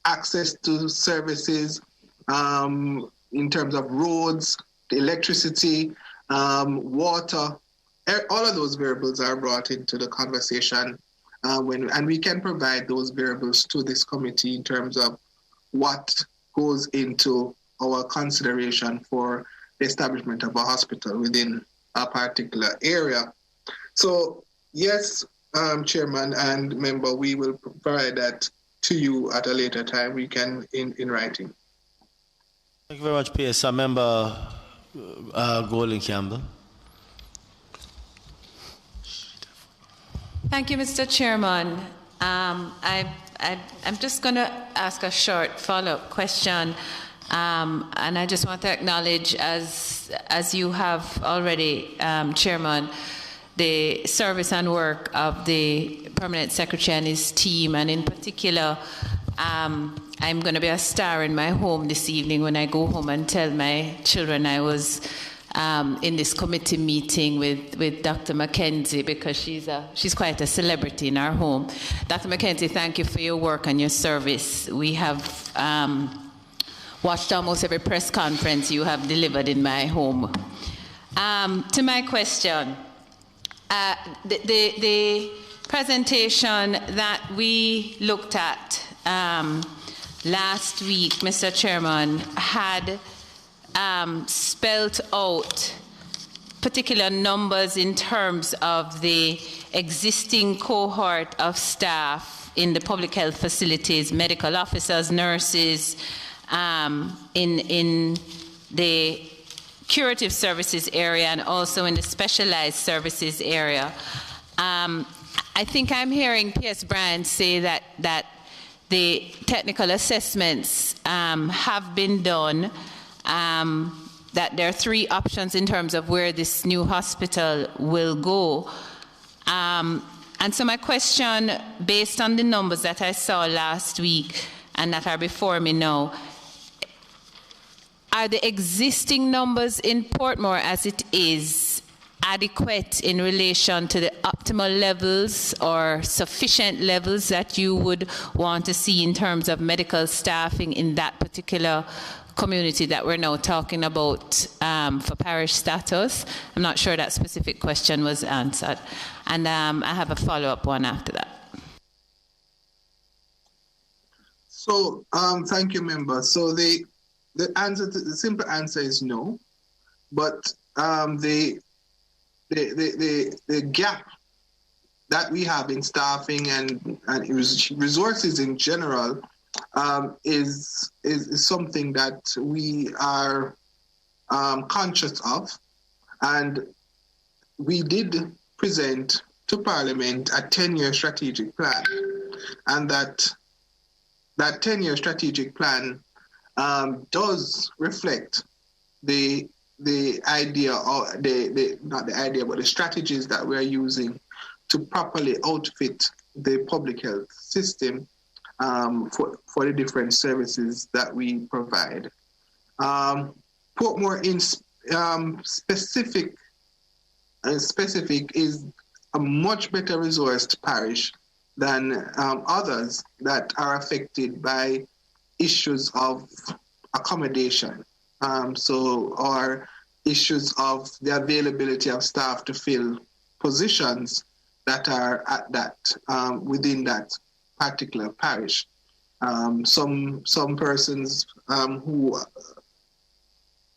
access to services, in terms of roads, the electricity, water, all of those variables are brought into the conversation. And we can provide those variables to this committee in terms of what goes into our consideration for the establishment of a hospital within a particular area. So yes, Chairman and member, we will provide that to you at a later time. We can in writing. Thank you very much, PS. Member Golden Campbell. Thank you, Mr. Chairman. I'm just going to ask a short follow-up question. And I just want to acknowledge, as you have already, Chairman, the service and work of the Permanent Secretary and his team, and in particular, I'm going to be a star in my home this evening when I go home and tell my children I was in this committee meeting with Dr. Mackenzie, because she's quite a celebrity in our home. Dr. Mackenzie, thank you for your work and your service. We have watched almost every press conference you have delivered in my home. To my question, the presentation that we looked at last week, Mr. Chairman, had spelt out particular numbers in terms of the existing cohort of staff in the public health facilities, medical officers, nurses, in the curative services area and also in the specialized services area. I think I'm hearing P.S. Bryan say that the technical assessments have been done, that there are 3 options in terms of where this new hospital will go. And so my question, based on the numbers that I saw last week and that are before me now, are the existing numbers in Portmore as it is adequate in relation to the optimal levels or sufficient levels that you would want to see in terms of medical staffing in that particular community that we're now talking about for parish status? I'm not sure that specific question was answered. And I have a follow-up one after that. So thank you, member. So the simple answer is no, but the gap that we have in staffing and resources in general is something that we are conscious of, and we did present to Parliament a 10-year strategic plan, and that 10-year strategic plan does reflect the idea, or not the idea, but the strategies that we're using to properly outfit the public health system for the different services that we provide. Portmore in specific is a much better resourced parish than others that are affected by issues of accommodation, or issues of the availability of staff to fill positions that are at that within that particular parish. Some persons who,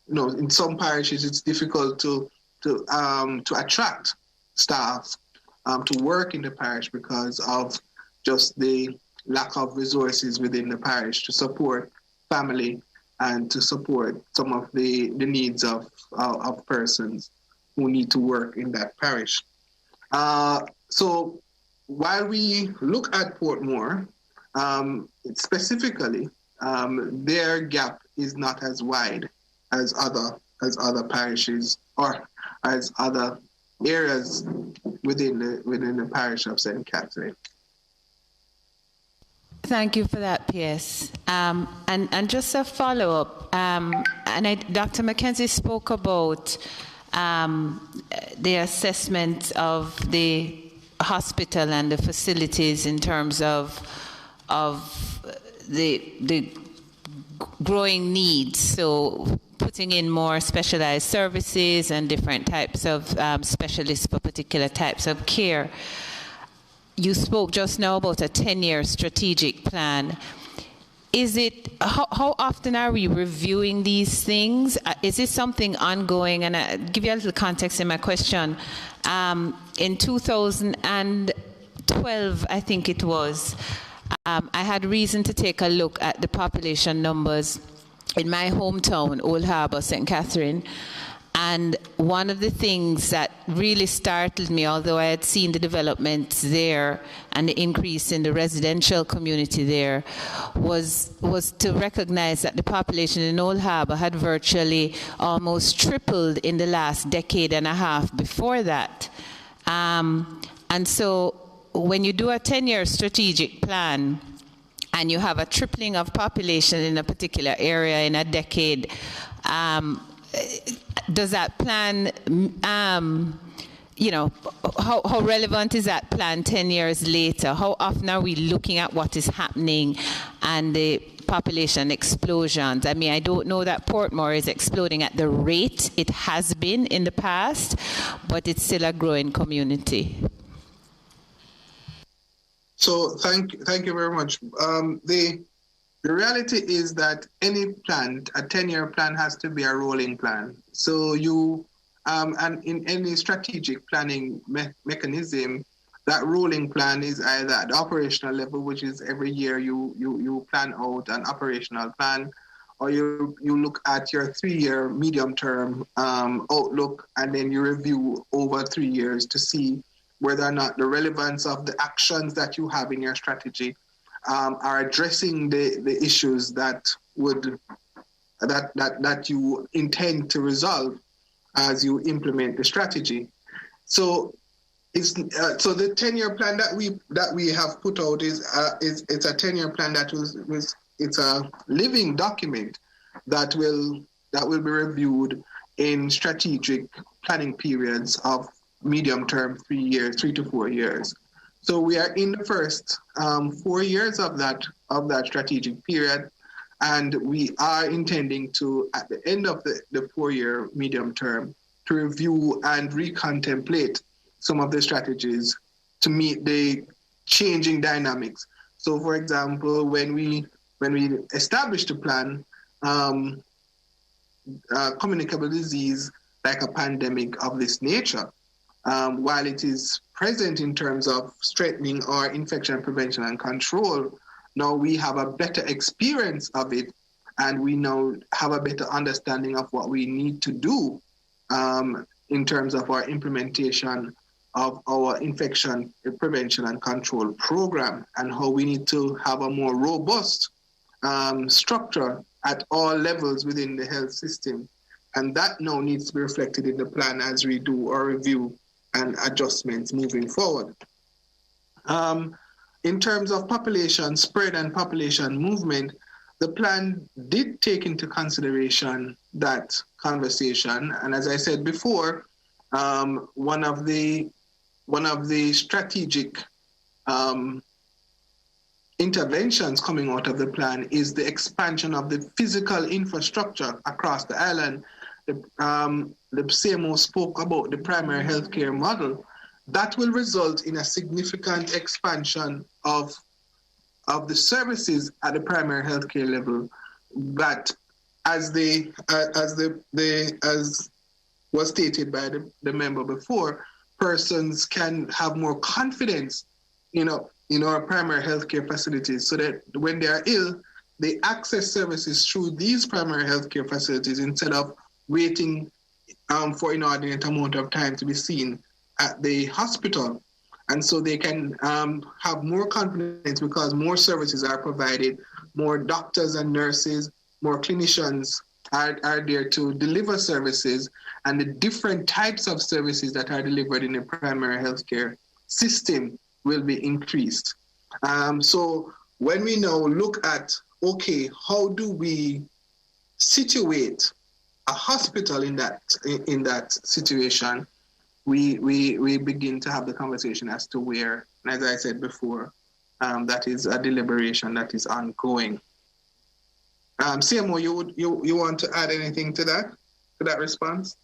in some parishes it's difficult to attract staff to work in the parish because of just the lack of resources within the parish to support family and to support some of the needs of persons who need to work in that parish. So while we look at Portmore, specifically, their gap is not as wide as other parishes or as other areas within the parish of St. Catherine. Thank you for that, P.S. And just a follow-up, Dr. Mackenzie spoke about the assessment of the hospital and the facilities in terms of the growing needs, so putting in more specialized services and different types of specialists for particular types of care. You spoke just now about a 10-year strategic plan. Is it, how often are we reviewing these things? Is this something ongoing? And I'll give you a little context in my question. In 2012, I think it was, I had reason to take a look at the population numbers in my hometown, Old Harbour, St. Catherine. And one of the things that really startled me, although I had seen the developments there and the increase in the residential community there, was to recognize that the population in Old Harbour had virtually almost tripled in the last decade and a half before that. And so when you do a 10-year strategic plan and you have a tripling of population in a particular area in a decade, does that plan, how relevant is that plan 10 years later? How often are we looking at what is happening and the population explosions? I mean, I don't know that Portmore is exploding at the rate it has been in the past, but it's still a growing community. So thank you very much. The reality is that any plan, a 10-year plan, has to be a rolling plan. So you, and in any strategic planning mechanism, that rolling plan is either at the operational level, which is every year you plan out an operational plan, or you look at your 3-year medium-term outlook, and then you review over 3 years to see whether or not the relevance of the actions that you have in your strategy are addressing the issues that you intend to resolve as you implement the strategy. So it's so the 10-year plan that we have put out is it's a 10-year plan that it's a living document that will be reviewed in strategic planning periods of medium term, 3 to 4 years. So we are in the first 4 years of that strategic period, and we are intending to, at the end of the 4-year medium term, to review and recontemplate some of the strategies to meet the changing dynamics. So, for example, when we established a plan, communicable disease like a pandemic of this nature, while it is present in terms of strengthening our infection prevention and control, now we have a better experience of it, and we now have a better understanding of what we need to do in terms of our implementation of our infection prevention and control program, and how we need to have a more robust structure at all levels within the health system. And that now needs to be reflected in the plan as we do our review and adjustments moving forward. In terms of population spread and population movement, the plan did take into consideration that conversation. And as I said before, one of the strategic interventions coming out of the plan is the expansion of the physical infrastructure across the island. The CMO spoke about the primary healthcare model. That will result in a significant expansion of the services at the primary healthcare level. But as was stated by the member before, persons can have more confidence, in our primary healthcare facilities, so that when they are ill, they access services through these primary healthcare facilities instead of waiting for inordinate amount of time to be seen at the hospital. And so they can have more confidence because more services are provided, more doctors and nurses, more clinicians are there to deliver services, and the different types of services that are delivered in the primary healthcare system will be increased. So when we now look at, okay, how do we situate a hospital in that situation, we begin to have the conversation as to where, and as I said before, that is a deliberation that is ongoing. CMO, you want to add anything to that response?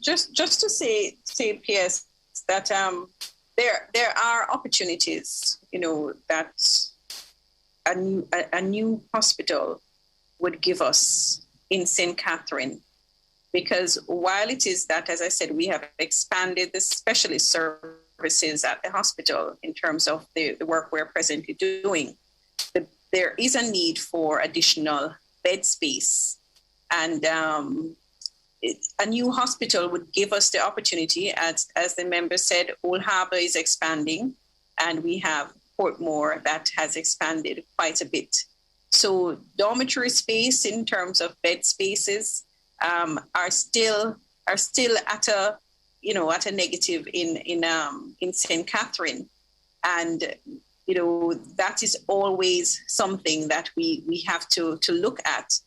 Just to say, PS, that there are opportunities, that a new hospital would give us in St. Catherine, because while it is that, as I said, we have expanded the specialist services at the hospital in terms of the work we're presently doing, there is a need for additional bed space. And a new hospital would give us the opportunity, as the member said, Old Harbour is expanding, and we have Portmore that has expanded quite a bit. So dormitory space in terms of bed spaces are still at a negative in St. Catherine, and that is always something that we have to look at.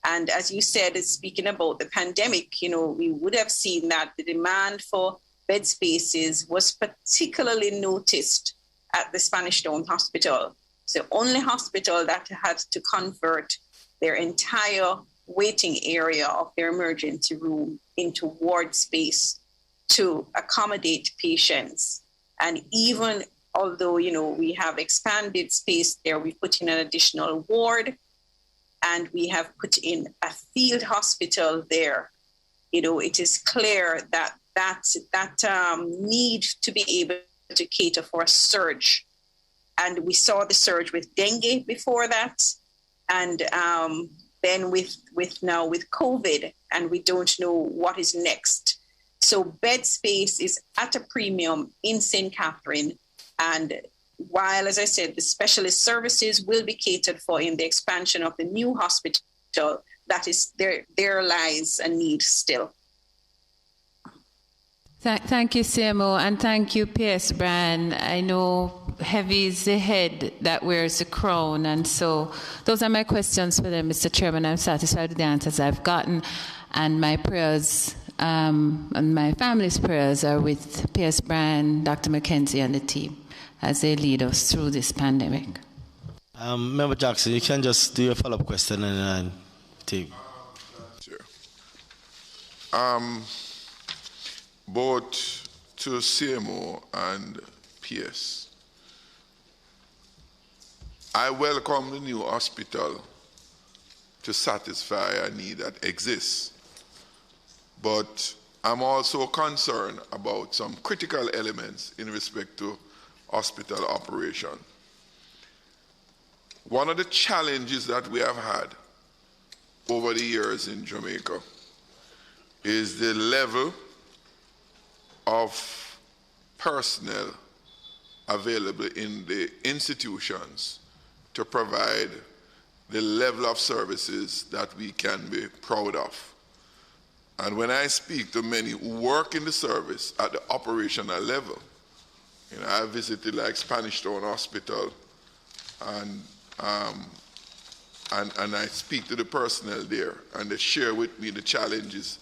And as you said, speaking about the pandemic, we would have seen that the demand for bed spaces was particularly noticed at the Spanish Town Hospital. It's the only hospital that had to convert their entire waiting area of their emergency room into ward space to accommodate patients. And even although, we have expanded space there, we put in an additional ward, and we have put in a field hospital there. It is clear that need to be able to cater for a surge. And we saw the surge with dengue before that. And then with COVID, and we don't know what is next. So bed space is at a premium in St. Catherine. And while, as I said, the specialist services will be catered for in the expansion of the new hospital, that is, there lies a need still. Thank you, CMO, and thank you, PS Brand. I know heavy is the head that wears the crown, and so those are my questions for them, Mr. Chairman. I'm satisfied with the answers I've gotten, and my prayers and my family's prayers are with PS Brand, Dr. McKenzie, and the team as they lead us through this pandemic. Member Jackson, you can just do your follow-up question and take. Sure. Both to CMO and PS, I welcome the new hospital to satisfy a need that exists, but I'm also concerned about some critical elements in respect to hospital operation. One of the challenges that we have had over the years in Jamaica is the level of personnel available in the institutions to provide the level of services that we can be proud of. And when I speak to many who work in the service at the operational level, I visited like Spanish Town Hospital, and I speak to the personnel there, and they share with me the challenges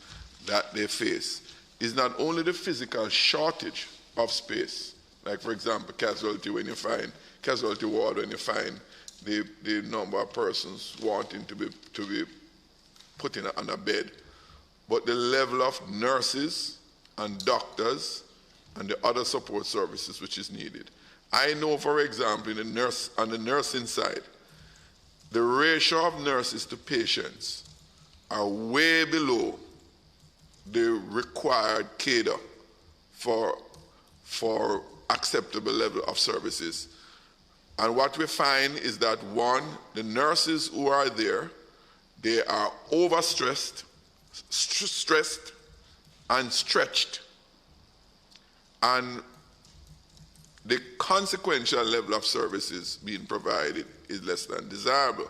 that they face. Is not only the physical shortage of space, like for example casualty ward, when you find the number of persons wanting to be put in on a bed, but the level of nurses and doctors and the other support services which is needed. I know, for example, on the nursing side, the ratio of nurses to patients are way below the required cadre for acceptable level of services. And what we find is that, one, the nurses who are there, they are overstressed, stressed, and stretched. And the consequential level of services being provided is less than desirable.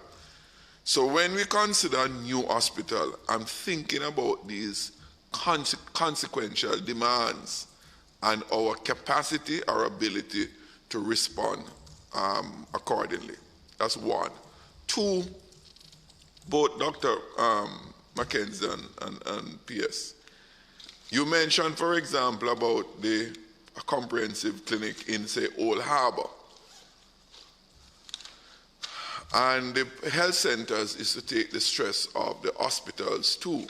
So when we consider new hospital, I'm thinking about these consequential demands and our capacity, our ability to respond accordingly. That's one. Two, both Dr. McKenzie and PS, you mentioned, for example, about the comprehensive clinic in, say, Old Harbour. And the health centers is to take the stress of the hospitals too,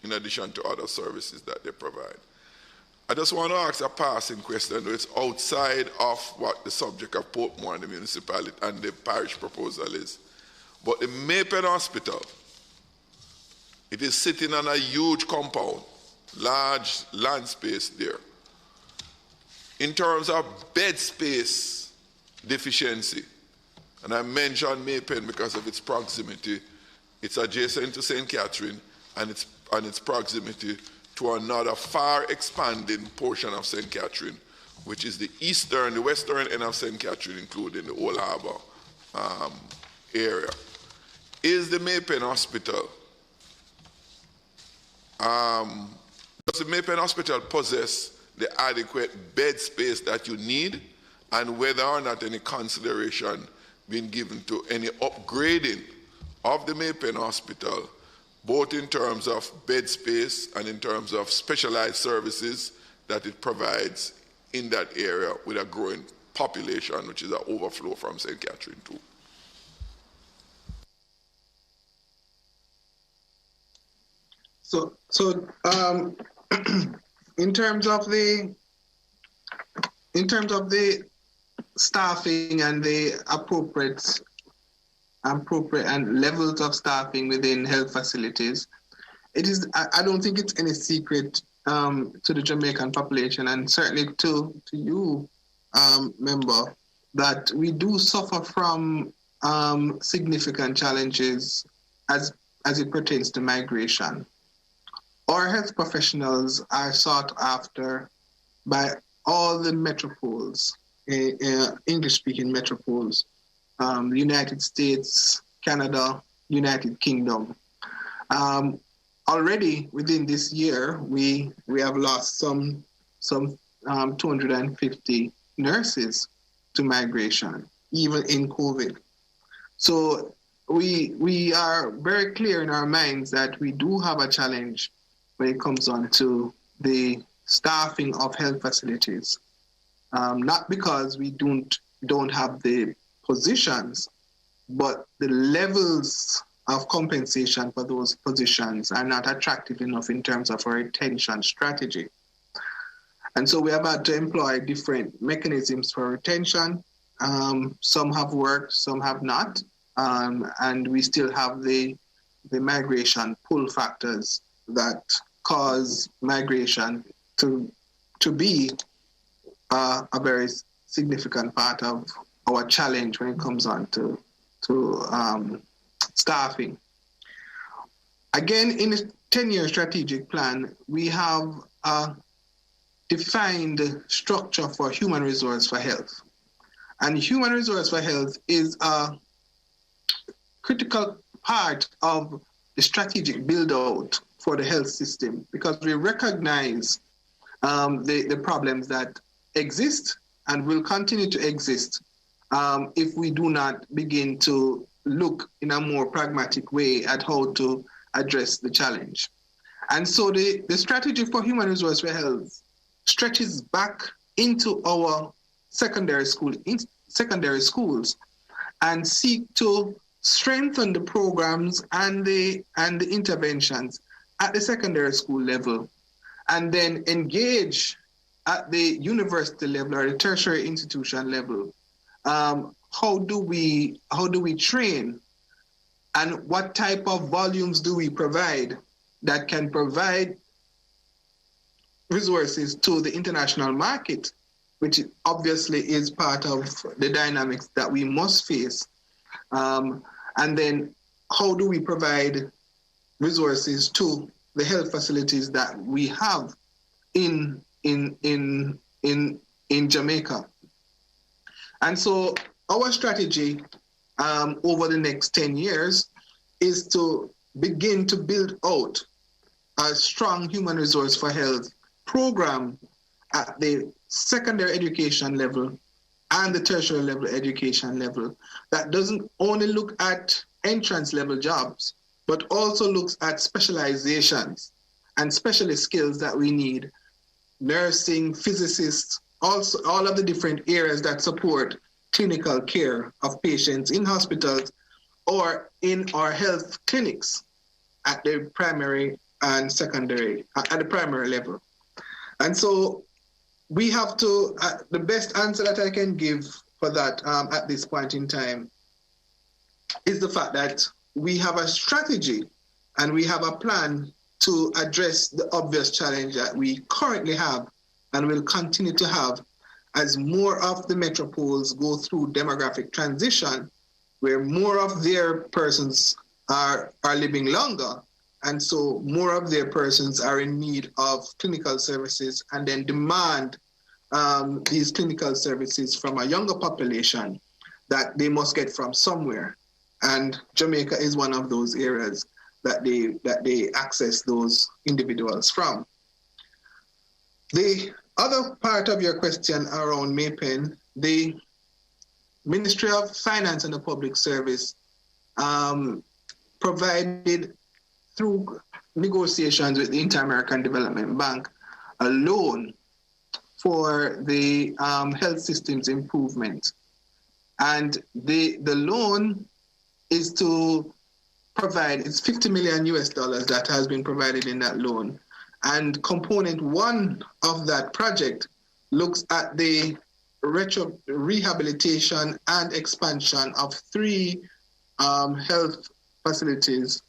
in addition to other services that they provide. I just want to ask a passing question. It's outside of what the subject of Portmore and the municipality and the parish proposal is. But the Maypen Hospital, it is sitting on a huge compound, large land space there. In terms of bed space deficiency, And I mentioned Maypen because of its proximity. It's adjacent to St. Catherine and its proximity to another far expanding portion of St. Catherine, which is the western end of St. Catherine, including the Old Harbour area. Is the Maypen Hospital, does the Maypen Hospital possess the adequate bed space that you need, and whether or not any consideration been given to any upgrading of the Maypen Hospital, both in terms of bed space and in terms of specialized services that it provides in that area with a growing population, which is an overflow from St. Catherine too. So in terms of the staffing and the appropriate and levels of staffing within health facilities, I don't think it's any secret to the Jamaican population, and certainly to you, member, that we do suffer from significant challenges as it pertains to migration. Our health professionals are sought after by all the metropoles, English-speaking metropoles, the United States, Canada, United Kingdom. Already within this year, we have lost some 250 nurses to migration, even in COVID. So we are very clear in our minds that we do have a challenge when it comes on to the staffing of health facilities. Not because we don't have the positions, but the levels of compensation for those positions are not attractive enough in terms of our retention strategy. And so we have had to employ different mechanisms for retention. Some have worked, some have not. And we still have the migration pull factors that cause migration to be a very significant part of our challenge when it comes on to staffing. Again, in the 10-year strategic plan, we have a defined structure for human resource for health. And human resource for health is a critical part of the strategic build-out for the health system, because we recognize the problems that exist and will continue to exist if we do not begin to look in a more pragmatic way at how to address the challenge. And so the strategy for human resource for health stretches back into our secondary schools and seek to strengthen the programs and the interventions at the secondary school level, and then engage at the university level or the tertiary institution level. How do we train, and what type of volumes do we provide that can provide resources to the international market, which obviously is part of the dynamics that we must face. And then how do we provide resources to the health facilities that we have in Jamaica? And so our strategy over the next 10 years is to begin to build out a strong human resource for health program at the secondary education level and the tertiary level education level that doesn't only look at entrance level jobs, but also looks at specializations and specialist skills that we need. Nursing, physicists, also all of the different areas that support clinical care of patients in hospitals or in our health clinics at the primary and secondary, at the primary level. And so we have to, the best answer that I can give for that at this point in time is the fact that we have a strategy and we have a plan to address the obvious challenge that we currently have and will continue to have as more of the metropoles go through demographic transition where more of their persons are living longer, and so more of their persons are in need of clinical services and then demand these clinical services from a younger population that they must get from somewhere. And Jamaica is one of those areas that they access those individuals from. The other part of your question around MAPEN, the Ministry of Finance and the Public Service provided, through negotiations with the Inter-American Development Bank, a loan for the health systems improvement. And the loan is to provide, it's $50 million that has been provided in that loan. And component one of that project looks at the rehabilitation and expansion of three health facilities,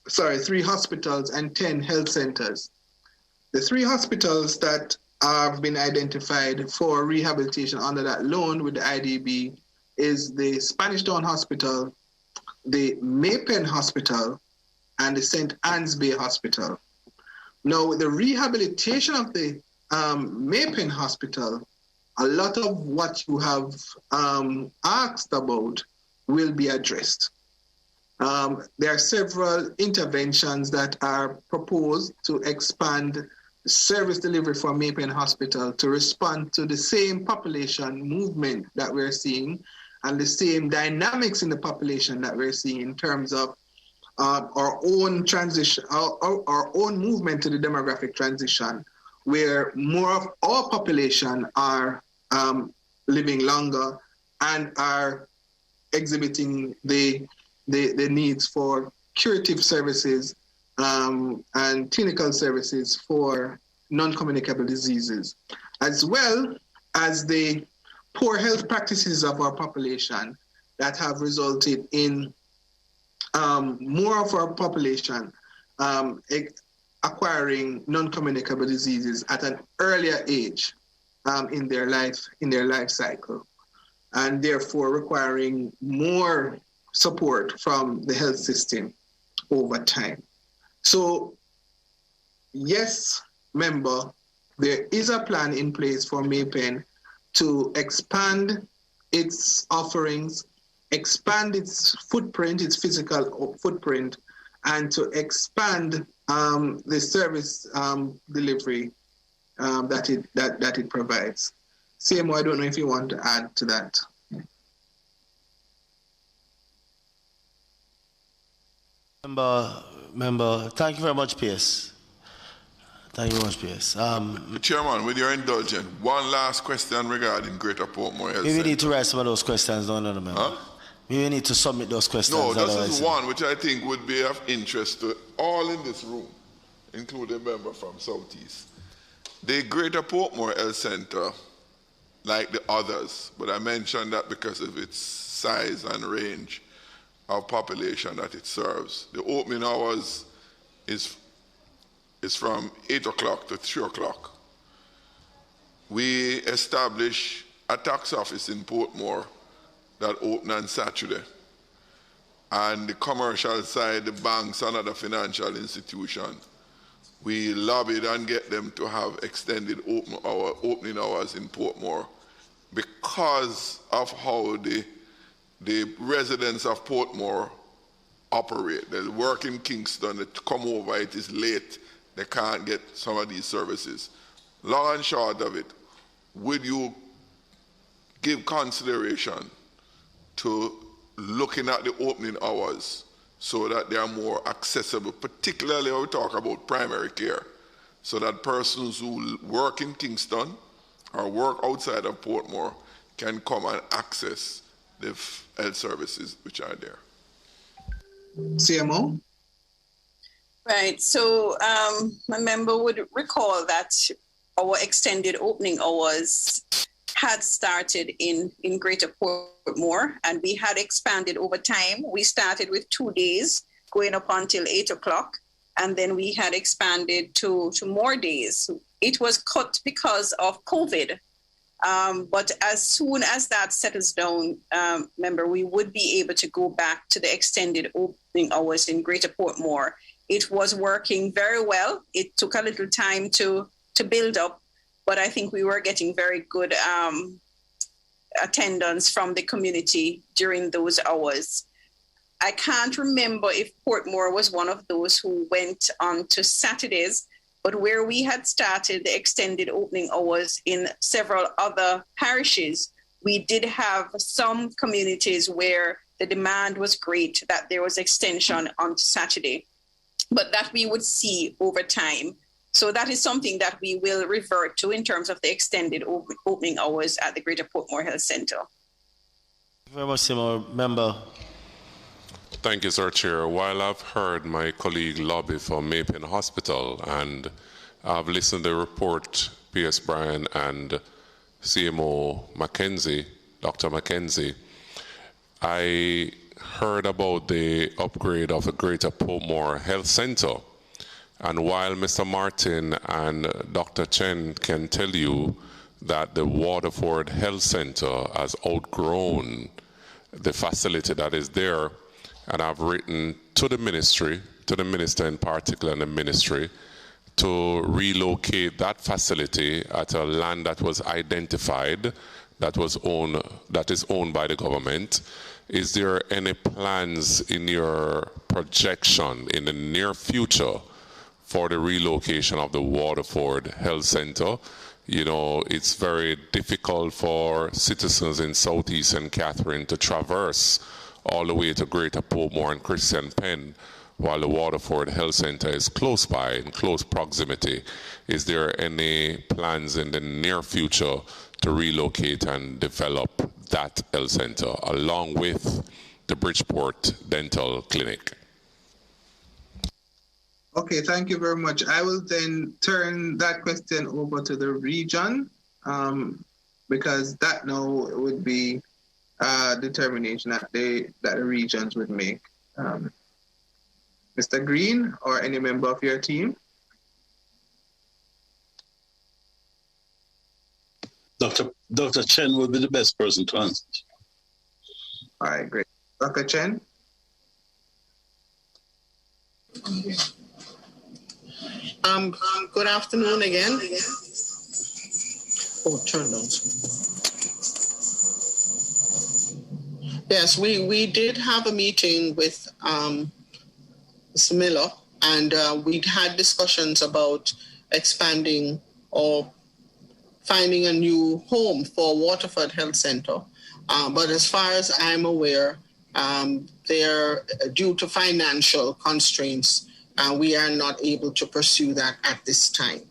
three hospitals and 10 health centers. The three hospitals that have been identified for rehabilitation under that loan with the IDB is the Spanish Town Hospital, the MAPEN Hospital, and the St. Anne's Bay Hospital. Now, with the rehabilitation of the MAPEN Hospital, a lot of what you have asked about will be addressed. There are several interventions that are proposed to expand service delivery for MAPEN Hospital to respond to the same population movement that we're seeing and the same dynamics in the population that we're seeing in terms of our own transition, our own movement to the demographic transition, where more of our population are living longer and are exhibiting the needs for curative services and clinical services for non-communicable diseases, as well as the poor health practices of our population that have resulted in more of our population acquiring non-communicable diseases at an earlier age in their life cycle, and therefore requiring more support from the health system over time. So, yes, member, there is a plan in place for MAPEN to expand its offerings, expand its footprint, its physical footprint, and to expand the service delivery that it provides. CMO, I don't know if you want to add to that. Member, thank you very much, PS. Thank you very much, PS. Chairman, with your indulgence, one last question regarding Greater Portmore Health We Center. need to write some of those questions down, member. Huh? We need to submit those questions. No, this is one which I think would be of interest to all in this room, including a member from Southeast. The Greater Portmore Health Center, like the others, but I mentioned that because of its size and range of population that it serves. The opening hours is from 8 o'clock to 3 o'clock. We establish a tax office in Portmore that opened on Saturday. And the commercial side, the banks and other financial institutions, we lobbied and get them to have extended opening hours in Portmore because of how the residents of Portmore operate. They work in Kingston, they come over, it is late, they can't get some of these services. Long and short of it, would you give consideration to looking at the opening hours so that they are more accessible, particularly when we talk about primary care, so that persons who work in Kingston or work outside of Portmore can come and access the health services which are there. CMO? Right, so my member would recall that our extended opening hours had started in Greater Portmore, and we had expanded over time. We started with 2 days, going up until 8 o'clock, and then we had expanded to more days. It was cut because of COVID. But as soon as that settles down, remember, we would be able to go back to the extended opening hours in Greater Portmore. It was working very well. It took a little time to build up, but I think we were getting very good attendance from the community during those hours. I can't remember if Portmore was one of those who went on to Saturdays, but where we had started the extended opening hours in several other parishes, we did have some communities where the demand was great, that there was extension on Saturday, but that we would see over time. So that is something that we will revert to in terms of the extended opening hours at the Greater Portmore Health Centre. Thank you very much, Seymour. Member. Thank you, Sir Chair. While I've heard my colleague lobby for Mapen Hospital and I've listened to the report, P.S. Bryan and CMO Mackenzie, Dr. Mackenzie, I heard about the upgrade of the Greater Portmore Health Centre. And while Mr. Martin and Dr. Chen can tell you that the Waterford Health Centre has outgrown the facility that is there, and I've written to the ministry, to the minister in particular and the ministry, to relocate that facility at a land that was identified, that is owned by the government. Is there any plans in your projection in the near future for the relocation of the Waterford Health Centre? You know, it's very difficult for citizens in Southeast St. Catherine to traverse all the way to Greater Portmore and Christian Penn, while the Waterford Health Centre is close by, in close proximity. Is there any plans in the near future to relocate and develop that health centre along with the Bridgeport Dental Clinic? Okay, thank you very much. I will then turn that question over to the region because that now would be determination that the regions would make. Mr. Green or any member of your team? Dr. Chen would be the best person to answer. All right, great. Dr. Chen? Good afternoon again. Oh, turn down. Yes, we did have a meeting with Mr. Miller, and we had discussions about expanding or finding a new home for Waterford Health Centre. But as far as I'm aware, they're due to financial constraints, we are not able to pursue that at this time.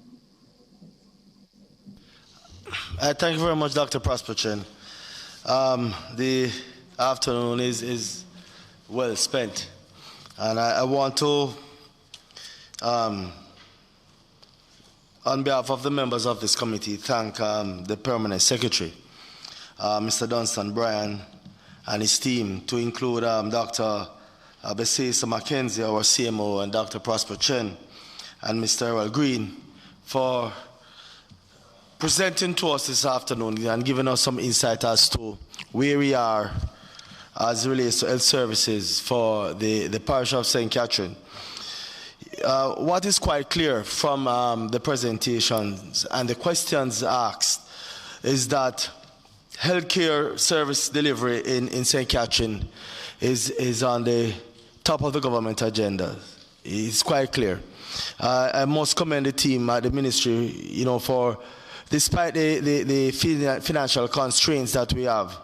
Thank you very much, Dr. Prosper Chen. The afternoon is well spent, and I want to, on behalf of the members of this committee, thank the Permanent Secretary, Mr. Dunstan Bryan, and his team, to include Dr. Besesa Mackenzie, our CMO, and Dr. Prosper Chen, and Mr. Errol Green, for presenting to us this afternoon and giving us some insight as to where we are as it relates to health services for the parish of St. Catherine. What is quite clear from the presentations and the questions asked is that healthcare service delivery in St. Catherine is on the top of the government agenda. It's quite clear. I must commend the team at the ministry, for despite the financial constraints that we have,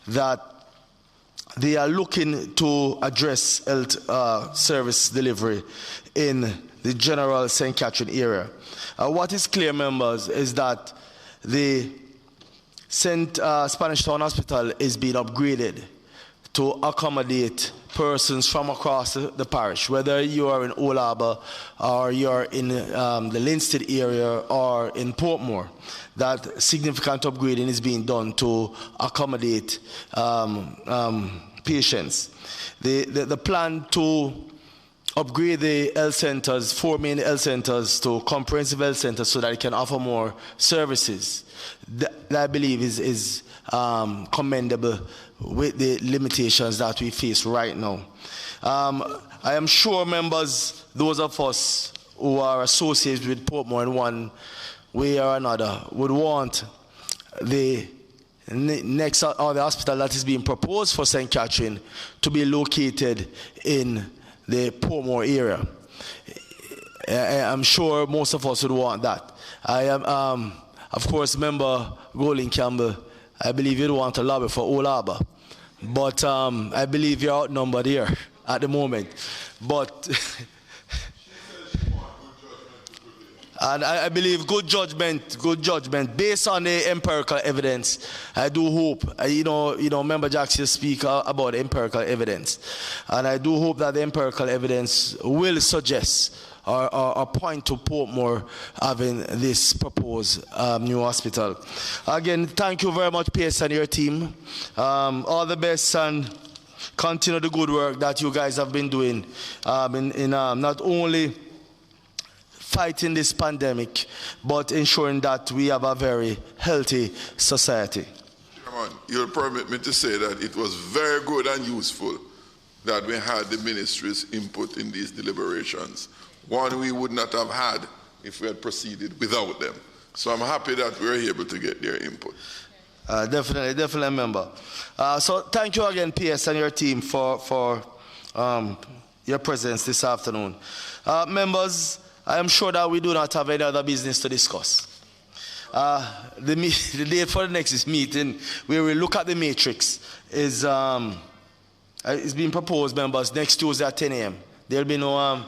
that they are looking to address health service delivery in the general St. Catherine area. What is clear, members, is that the St. Spanish Town Hospital is being upgraded to accommodate persons from across the parish, whether you are in Old Harbour or you're in the Linstead area or in Portmore. That significant upgrading is being done to accommodate patients. The plan to upgrade the health centers, 4 main health centers, to comprehensive health centers so that it can offer more services. That I believe is commendable with the limitations that we face right now. I am sure members, those of us who are associated with Portmore in one way or another, would want the next or the hospital that is being proposed for St. Catherine to be located in the Portmore area. I'm sure most of us would want that. I am, of course, member Golin Campbell. I believe you'd want to lobby for Old Harbour, but I believe you're outnumbered here at the moment. But and I believe good judgment based on the empirical evidence. I do hope, Member Jackson speak about the empirical evidence, and I do hope that the empirical evidence will suggest or point to Portmore having this proposed new hospital. Again, thank you very much, PS and your team. All the best, and continue the good work that you guys have been doing in not only fighting this pandemic, but ensuring that we have a very healthy society. Chairman, you'll permit me to say that it was very good and useful that we had the ministry's input in these deliberations. One we would not have had if we had proceeded without them. So I'm happy that we were able to get their input. Definitely, member. So thank you again, PS and your team, for your presence this afternoon. Members, I am sure that we do not have any other business to discuss. The date for the next meeting, where we look at the matrix, is being proposed, members, next Tuesday at 10 a.m. There'll be no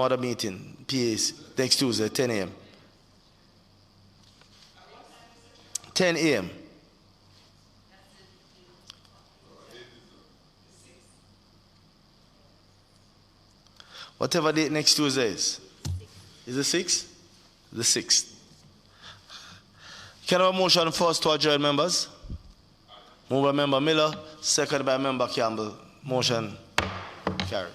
other meeting. PAs next Tuesday, 10 a.m. 10 a.m. Whatever date next Tuesday is. Is it 6th? The 6th. Can I have a motion first to adjourn, members? Moved by Member Miller, second by Member Campbell. Motion carried.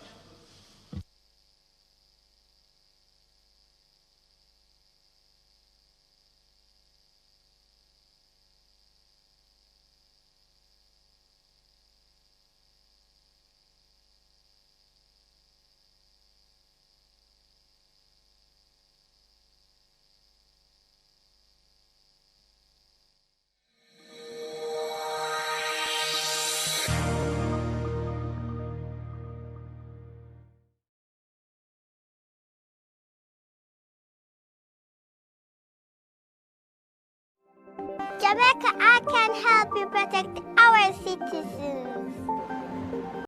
Jamaica, I can help you protect our citizens.